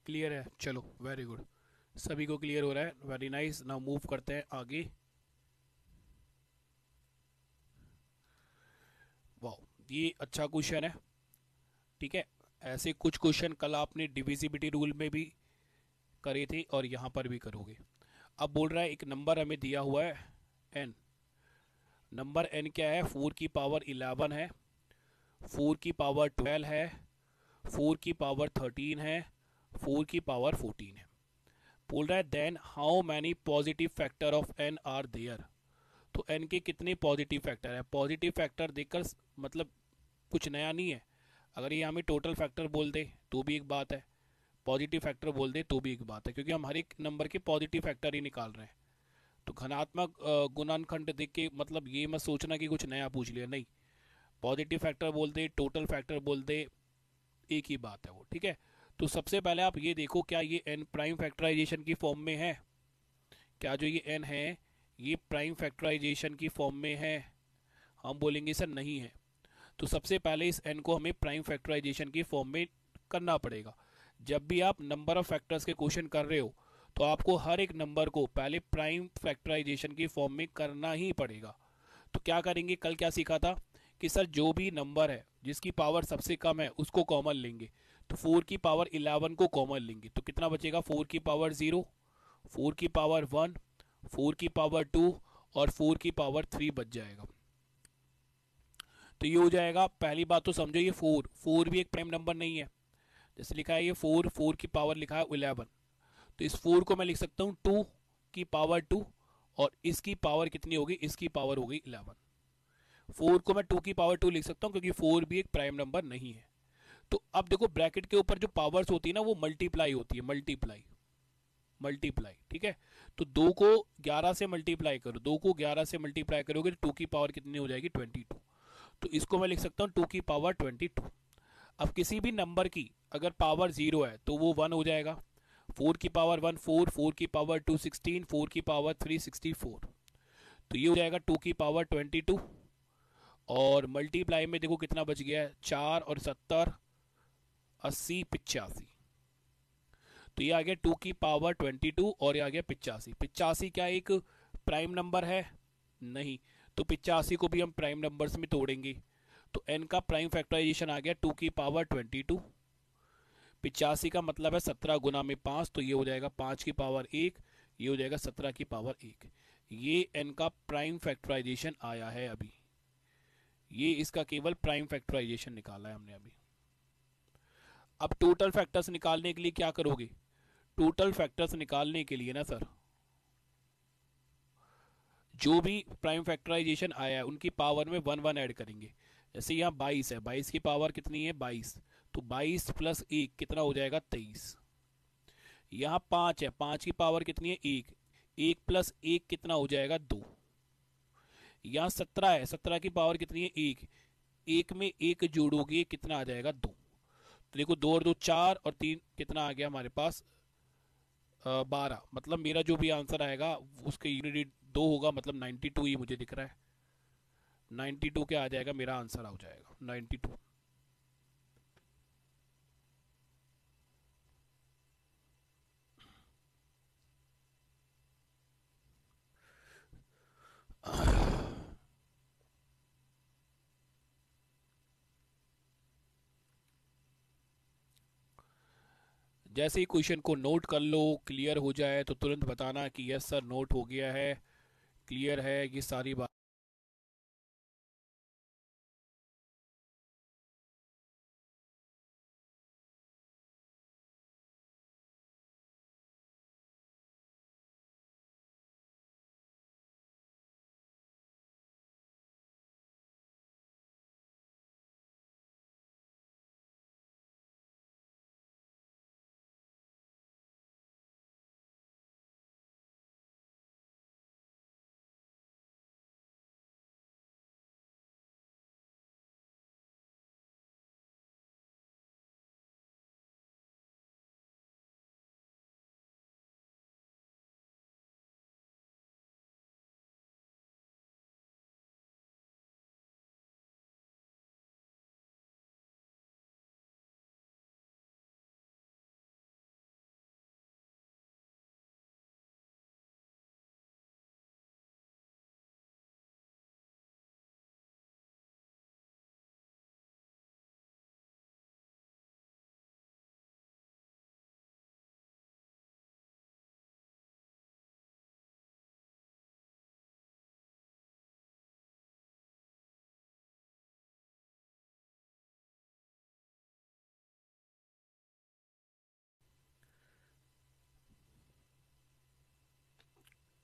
S1: क्लियर है, चलो वेरी गुड, सभी को क्लियर हो रहा है, वेरी नाइस। नाउ मूव करते हैं आगे। वाह ये अच्छा क्वेश्चन है, ठीक है। ऐसे कुछ क्वेश्चन कल आपने डिविजिबिलिटी रूल में भी करे थे और यहाँ पर भी करोगे। अब बोल रहा है एक नंबर हमें दिया हुआ है n। नंबर n क्या है, 4 की पावर 11 है, 4 की पावर 12 है, 4 की पावर 13 है, 4 की पावर 14 है। बोल रहा है then how many positive factor of n are there. तो n के कितने पॉजिटिव फैक्टर है। पॉजिटिव फैक्टर देखकर मतलब कुछ नया नहीं है। अगर ये हमें टोटल फैक्टर बोल दे तो भी एक बात है, पॉजिटिव फैक्टर बोल दे तो भी एक बात है, क्योंकि हम हर एक नंबर के पॉजिटिव फैक्टर ही निकाल रहे हैं। तो घनात्मक गुणनखंड देख के मतलब ये मत सोचना कि कुछ नया पूछ लिया, नहीं। पॉजिटिव फैक्टर बोल दे, टोटल फैक्टर बोल दे, एक ही बात है वो, ठीक है। तो सबसे पहले आप ये देखो क्या ये n प्राइम फैक्टराइजेशन की फॉर्म में है, क्या जो ये n है ये प्राइम फैक्टराइजेशन की फॉर्म में है। हम बोलेंगे सर नहीं है, तो सबसे पहले इस n को हमें प्राइम फैक्टराइजेशन की फॉर्म में करना पड़ेगा। जब भी आप नंबर ऑफ फैक्टर्स के क्वेश्चन कर रहे हो तो आपको हर एक नंबर को पहले प्राइम फैक्टराइजेशन की फॉर्म में करना ही पड़ेगा। तो क्या करेंगे, कल क्या सीखा था कि सर जो भी नंबर है जिसकी पावर सबसे कम है उसको कॉमन लेंगे। तो 4 की पावर 11 को कॉमन लेंगे तो कितना बचेगा, 4 की पावर 0, 4 की पावर 1, 4 की पावर 2 और 4 की पावर 3 बच जाएगा। तो ये हो जाएगा। पहली बात तो समझो ये 4 भी एक प्राइम नंबर नहीं है। जैसे लिखा है ये 4 की पावर लिखा है 11, तो इस 4 को मैं लिख सकता हूँ 2 की पावर 2 और इसकी पावर कितनी होगी, इसकी पावर होगी 11। 4 को मैं 2 की पावर 2 लिख सकता हूँ क्योंकि 4 भी एक प्राइम नंबर नहीं है। तो अब देखो ब्रैकेट के ऊपर जो पावर्स होती है ना वो मल्टीप्लाई होती है, मल्टीप्लाई, ठीक है। तो 2 को 11 से मल्टीप्लाई करो, 2 को 11 से मल्टीप्लाई करोगे तो 2 की पावर कितनी हो जाएगी, 22। तो इसको मैं लिख सकता हूँ 2 की पावर 22। अब किसी भी नंबर की अगर पावर 0 है तो वो 1 हो जाएगा। 4 की पावर 1 4, 4 की पावर 2 16, 4 की पावर 3 64। तो ये हो जाएगा 2 की पावर 22 और मल्टीप्लाई में देखो कितना बच गया है, 4 और 70 80 85। तो ये आ गया 2 की पावर 22 और ये आ गया 85। 85 क्या एक प्राइम नंबर है, नहीं। तो 85 को भी हम प्राइम नंबर्स में तोड़ेंगे तो n का प्राइम फैक्टराइजेशन आ गया 2 की पावर 22। 85 का मतलब है 17 गुना में 5, तो ये हो जाएगा 5 की पावर 1, ये हो जाएगा 17 की पावर 1। ये n का प्राइम फैक्टराइजेशन आया है अभी, ये इसका केवल प्राइम फैक्टराइजेशन निकाला है हमने अभी। अब टोटल फैक्टर्स निकालने के लिए क्या करोगे, टोटल फैक्टर्स निकालने के लिए ना सर जो भी प्राइम फैक्टराइजेशन आया है उनकी पावर में 1 1 ऐड करेंगे। जैसे यहाँ 22 है, 22 की पावर कितनी है 22, तो 22 प्लस 1 कितना हो जाएगा 23। यहाँ 5 है, 5 की पावर कितनी है 1, 1 प्लस 1 कितना हो जाएगा 2। यहाँ 17 है, 17 की पावर कितनी है 1, 1 में 1 जोड़ोगे कितना आ जाएगा 2। तो देखो 2 और 2 4 और 3 कितना आ गया हमारे पास 12। मतलब मेरा जो भी आंसर आएगा उसके यूनिट 2 होगा, मतलब 92 ही मुझे दिख रहा है। 92 क्या आ जाएगा, मेरा आंसर आ जाएगा 92। जैसे ही क्वेश्चन को नोट कर लो, क्लियर हो जाए तो तुरंत बताना कि यस सर नोट हो गया है, क्लियर है ये सारी बात।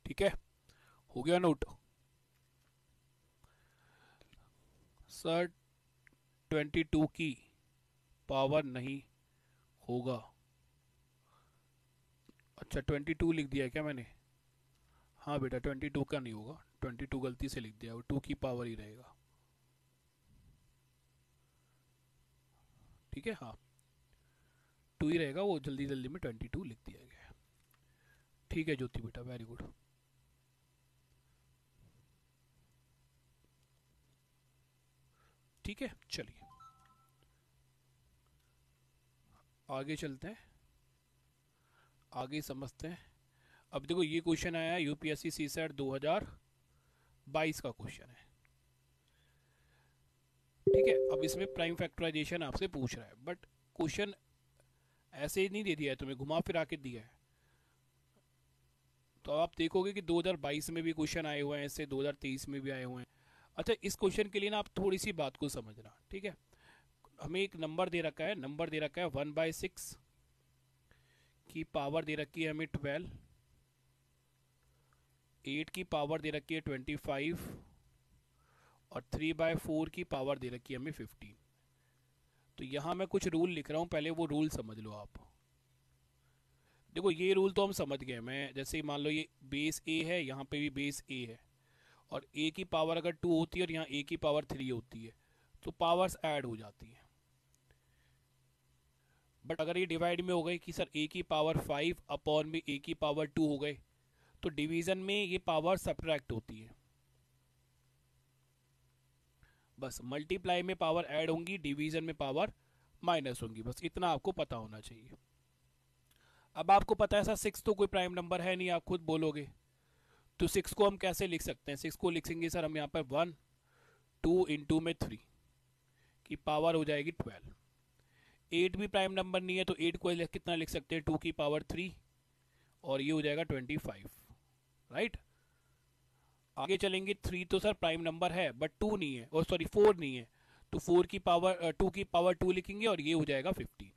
S1: ठीक है, हो गया नोट सर। 22 की पावर नहीं होगा, अच्छा 22 लिख दिया क्या मैंने, हाँ बेटा 22 का नहीं होगा, 22 गलती से लिख दिया, वो 2 की पावर ही रहेगा। ठीक है, हाँ 2 ही रहेगा, वो जल्दी जल्दी में 22 लिख दिया गया है। ठीक है ज्योति बेटा, वेरी गुड। ठीक है, चलिए आगे चलते हैं, आगे समझते हैं। अब देखो ये क्वेश्चन आया है यूपीएससी सीसेट 2022 का क्वेश्चन है, ठीक है। अब इसमें प्राइम फैक्टराइजेशन आपसे पूछ रहा है, बट क्वेश्चन ऐसे ही नहीं दे दिया है, तुम्हें घुमा फिरा के दिया है। तो आप देखोगे कि 2022 में भी क्वेश्चन आए हुए हैं, इससे 2023 में भी आए हुए हैं। अच्छा, इस क्वेश्चन के लिए ना आप थोड़ी सी बात को समझना, ठीक है। हमें एक नंबर दे रखा है, नंबर दे रखा है 1/6 की पावर दे रखी है हमें 12, 8 की पावर दे रखी है 25 और 3/4 की पावर दे रखी है हमें 15। तो यहाँ मैं कुछ रूल लिख रहा हूँ, पहले वो रूल समझ लो आप। देखो ये रूल तो हम समझ गए, मैं जैसे मान लो ये बेस ए है, यहाँ पे भी बेस ए है, और ए की पावर अगर 2 होती है और यहाँ ए की पावर 3 होती है तो पावर्स ऐड हो जाती है। बट अगर ये डिवाइड में हो गए कि सर ए की पावर 5 अपॉन में ए की पावर 2 हो गए, तो डिवीजन में ये पावर सब्ट्रैक्ट होती है। बस मल्टीप्लाई में पावर ऐड होंगी, डिवीजन में पावर माइनस होंगी, बस इतना आपको पता होना चाहिए। अब आपको पता है सर 6 तो कोई प्राइम नंबर है नहीं, आप खुद बोलोगे, तो 6 को हम कैसे लिख सकते हैं? 6 को लिखेंगे सर हम यहाँ पर 1 2 इंटू में 3 की पावर हो जाएगी 12। 8 भी प्राइम नंबर नहीं है, तो 8 को कितना लिख सकते हैं? 2 की पावर 3 और ये हो जाएगा 25, राइट। आगे चलेंगे, 3 तो सर प्राइम नंबर है बट 2 नहीं है, और सॉरी 4 नहीं है, तो 4 की पावर 2 की पावर 2 लिखेंगे और ये हो जाएगा 15।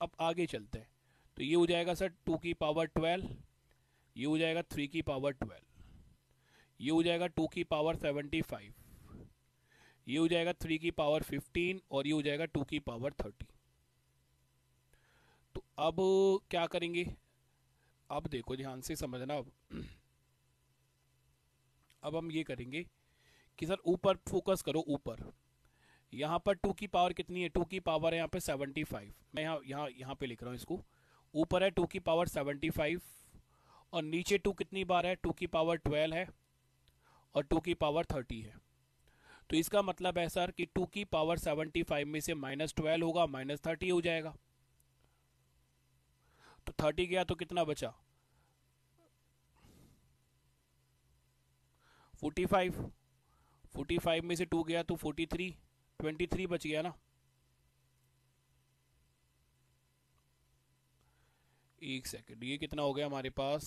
S1: अब आगे चलते हैं, तो ये हो जाएगा सर 2 की पावर 12, ये हो जाएगा 3 की पावर 12, ये हो जाएगा 2 की पावर 75, ये हो जाएगा 3 की पावर 15 और ये हो जाएगा 2 की पावर 30। तो अब क्या करेंगे? अब देखो ध्यान से समझना। अब हम ये करेंगे कि सर ऊपर फोकस करो, ऊपर यहाँ पर 2 की पावर कितनी है? 2 की पावर है यहाँ पे 75, मैं यहाँ पे लिख रहा हूँ इसको। ऊपर है 2 की पावर 75 और नीचे 2 कितनी बार है? 2 की पावर 12 है और 2 की पावर 30 है। तो इसका मतलब है सर कि 2 की पावर 75 में से -12 होगा, -30 हो जाएगा। तो 30 गया तो कितना बचा? 45। 45 में से 2 गया तो 43, 23 बच गया ना। एक सेकंड, ये कितना हो गया हमारे पास?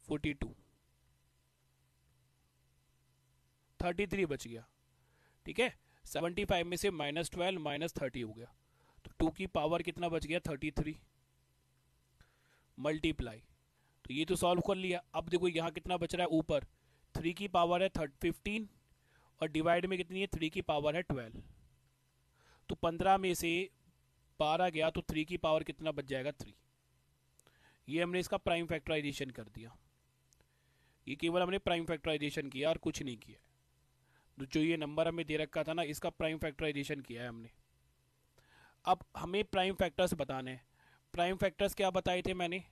S1: 42, 33 बच गया, ठीक है। 75 में से -12 -30 हो गया, तो 2 की पावर कितना बच गया? 33 मल्टीप्लाई। तो ये तो सॉल्व कर लिया। अब देखो यहाँ कितना बच रहा है? ऊपर 3 की पावर है 15 और डिवाइड में कितनी है? 3 की पावर है 12। तो 15 में से 12 गया तो 3 की पावर कितना बच जाएगा? 3। ये हमने इसका प्राइम फैक्टराइजेशन कर दिया। ये केवल हमने प्राइम फैक्टराइजेशन किया और कुछ नहीं किया। तो जो ये नंबर हमें दे रखा था ना, इसका प्राइम फैक्टराइजेशन किया है हमने। अब हमें प्राइम फैक्टर्स बताने हैं। प्राइम फैक्टर्स क्या बताए थे मैंने?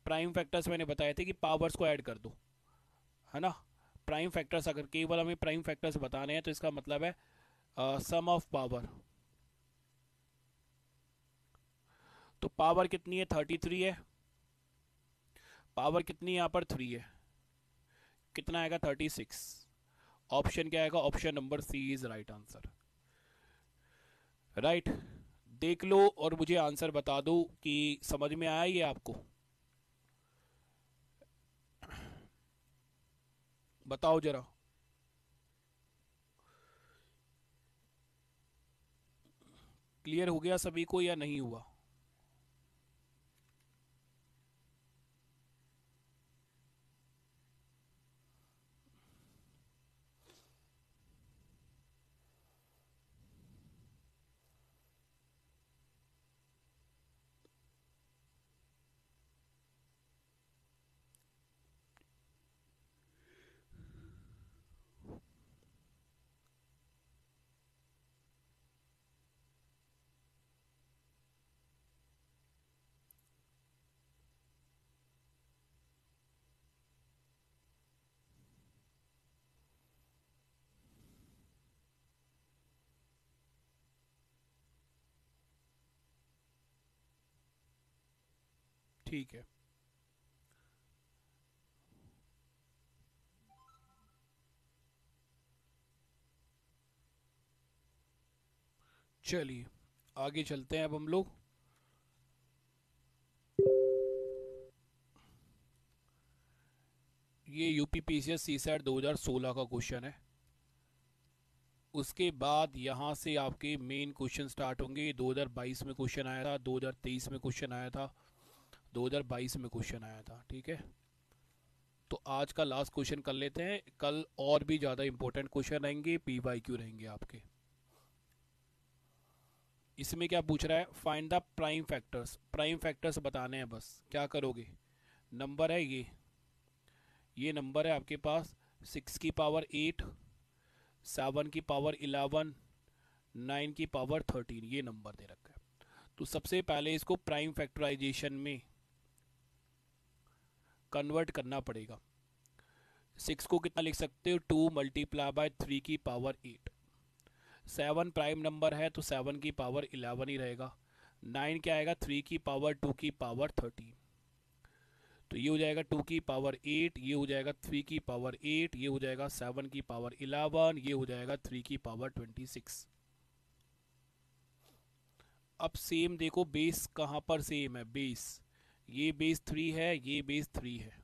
S1: प्राइम फैक्टर्स मैंने बताए थे कि पावर्स को ऐड कर दो, है ना। प्राइम फैक्टर्स अगर केवल हमें प्राइम फैक्टर्स बताने हैं तो इसका मतलब है सम ऑफ पावर। तो पावर कितनी है? 33 है। पावर कितनी है यहाँ पर? 3 है। कितना आएगा? 36। ऑप्शन क्या आएगा? Option number C is right answer, right. देख लो और मुझे आंसर बता दो कि समझ में आया ये आपको। बताओ जरा। क्लियर हो गया सभी को या नहीं हुआ? ठीक है। चलिए आगे चलते हैं अब हम लोग। ये यूपीपीसीएस सीसैट 2016 का क्वेश्चन है। उसके बाद यहाँ से आपके मेन क्वेश्चन स्टार्ट होंगे। 2022 में क्वेश्चन आया था, 2023 में क्वेश्चन आया था, 2022 में क्वेश्चन आया था। ठीक है, तो आज का लास्ट क्वेश्चन कर लेते हैं। कल और भी ज़्यादा इंपॉर्टेंट क्वेश्चन रहेंगे, पीवाईक्यू रहेंगे आपके। इसमें क्या पूछ रहा है, find the prime factors. Prime factors बताने हैं बस। क्या करोगे, नंबर है ये नंबर है आपके पास 6 की पावर 8, 7 की पावर 11, 9 की पावर 13, ये नंबर दे रखा है। तो सबसे पहले इसको प्राइम फैक्टराइजेशन में कन्वर्ट करना पड़ेगा। 6 को कितना लिख सकते हो, 2 मल्टीप्लाई बाय 3 की पावर 8। 7 प्राइम नंबर है तो 7 की पावर 11 ही रहेगा। 9 क्या आएगा, 3 की पावर 2 की पावर 13। तो ये हो जाएगा 2 की पावर 8, ये हो जाएगा 3 की पावर 8, ये हो जाएगा 7 की पावर 11, ये हो जाएगा 3 की पावर 26। अब सेम देखो, बेस कहाँ पर सेम है, बेस ये बेस 3 है, ये बेस 3 है,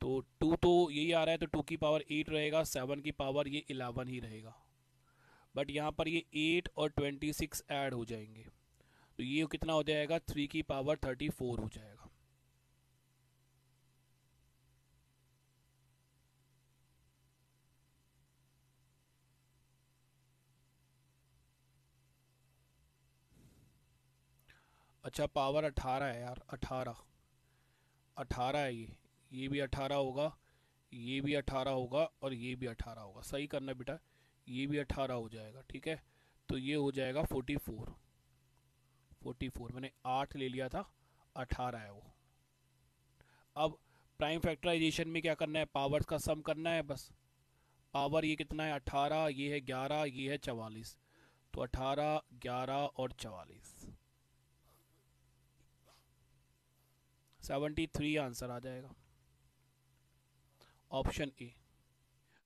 S1: तो 2 तो यही आ रहा है, तो 2 की पावर 8 रहेगा, 7 की पावर ये 11 ही रहेगा। बट यहाँ पर ये 8 और 26 ऐड हो जाएंगे, तो ये कितना हो जाएगा, 3 की पावर 34 हो जाएगा। अच्छा पावर 18 है यार, 18 है ये भी 18 होगा, ये भी 18 होगा और ये भी 18 होगा। सही करना बेटा, ये भी 18 हो जाएगा। ठीक है, तो ये हो जाएगा 44। मैंने 8 ले लिया था, 18 है वो। अब प्राइम फैक्टराइजेशन में क्या करना है, पावर्स का सम करना है बस। पावर ये कितना है, 18, ये है 11, ये है 44, तो 18, 11 और 44, 73 आंसर आ जाएगा, ऑप्शन ए।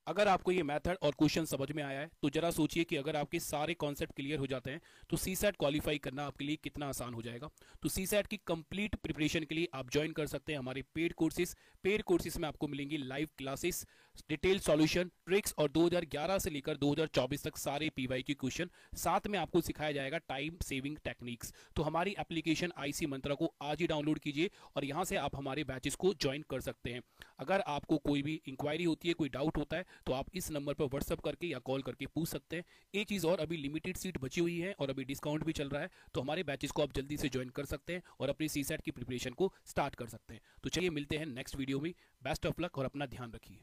S1: अगर आपको ये मेथड और क्वेश्चन समझ में आया है तो जरा सोचिए कि अगर आपके सारे कॉन्सेप्ट क्लियर हो जाते हैं तो सीसैट क्वालिफाई करना आपके लिए कितना आसान हो जाएगा। तो सीसैट की कंप्लीट प्रिपरेशन के लिए आप ज्वाइन कर सकते हैं हमारे पेड कोर्सेज। पेड कोर्सेज में आपको मिलेंगी live classes, detail solution, tricks और 2011 से लेकर 2024 तक सारे पीवाईक्यू क्वेश्चन। साथ में आपको सिखाया जाएगा टाइम सेविंग टेक्निक्स। तो हमारी एप्लीकेशन आईसी मंत्रा को आज ही डाउनलोड कीजिए और यहाँ से आप हमारे बैचेस को ज्वाइन कर सकते हैं। अगर आपको कोई भी इंक्वायरी होती है, कोई डाउट होता है, तो आप इस नंबर पर व्हाट्सअप करके या कॉल करके पूछ सकते हैं। एक चीज़ और, अभी लिमिटेड सीट बची हुई है और अभी डिस्काउंट भी चल रहा है, तो हमारे बैचेस को आप जल्दी से ज्वाइन कर सकते हैं और अपनी सीसैट की प्रिपरेशन को स्टार्ट कर सकते हैं। तो चलिए मिलते हैं नेक्स्ट वीडियो में। बेस्ट ऑफ लक और अपना ध्यान रखिए।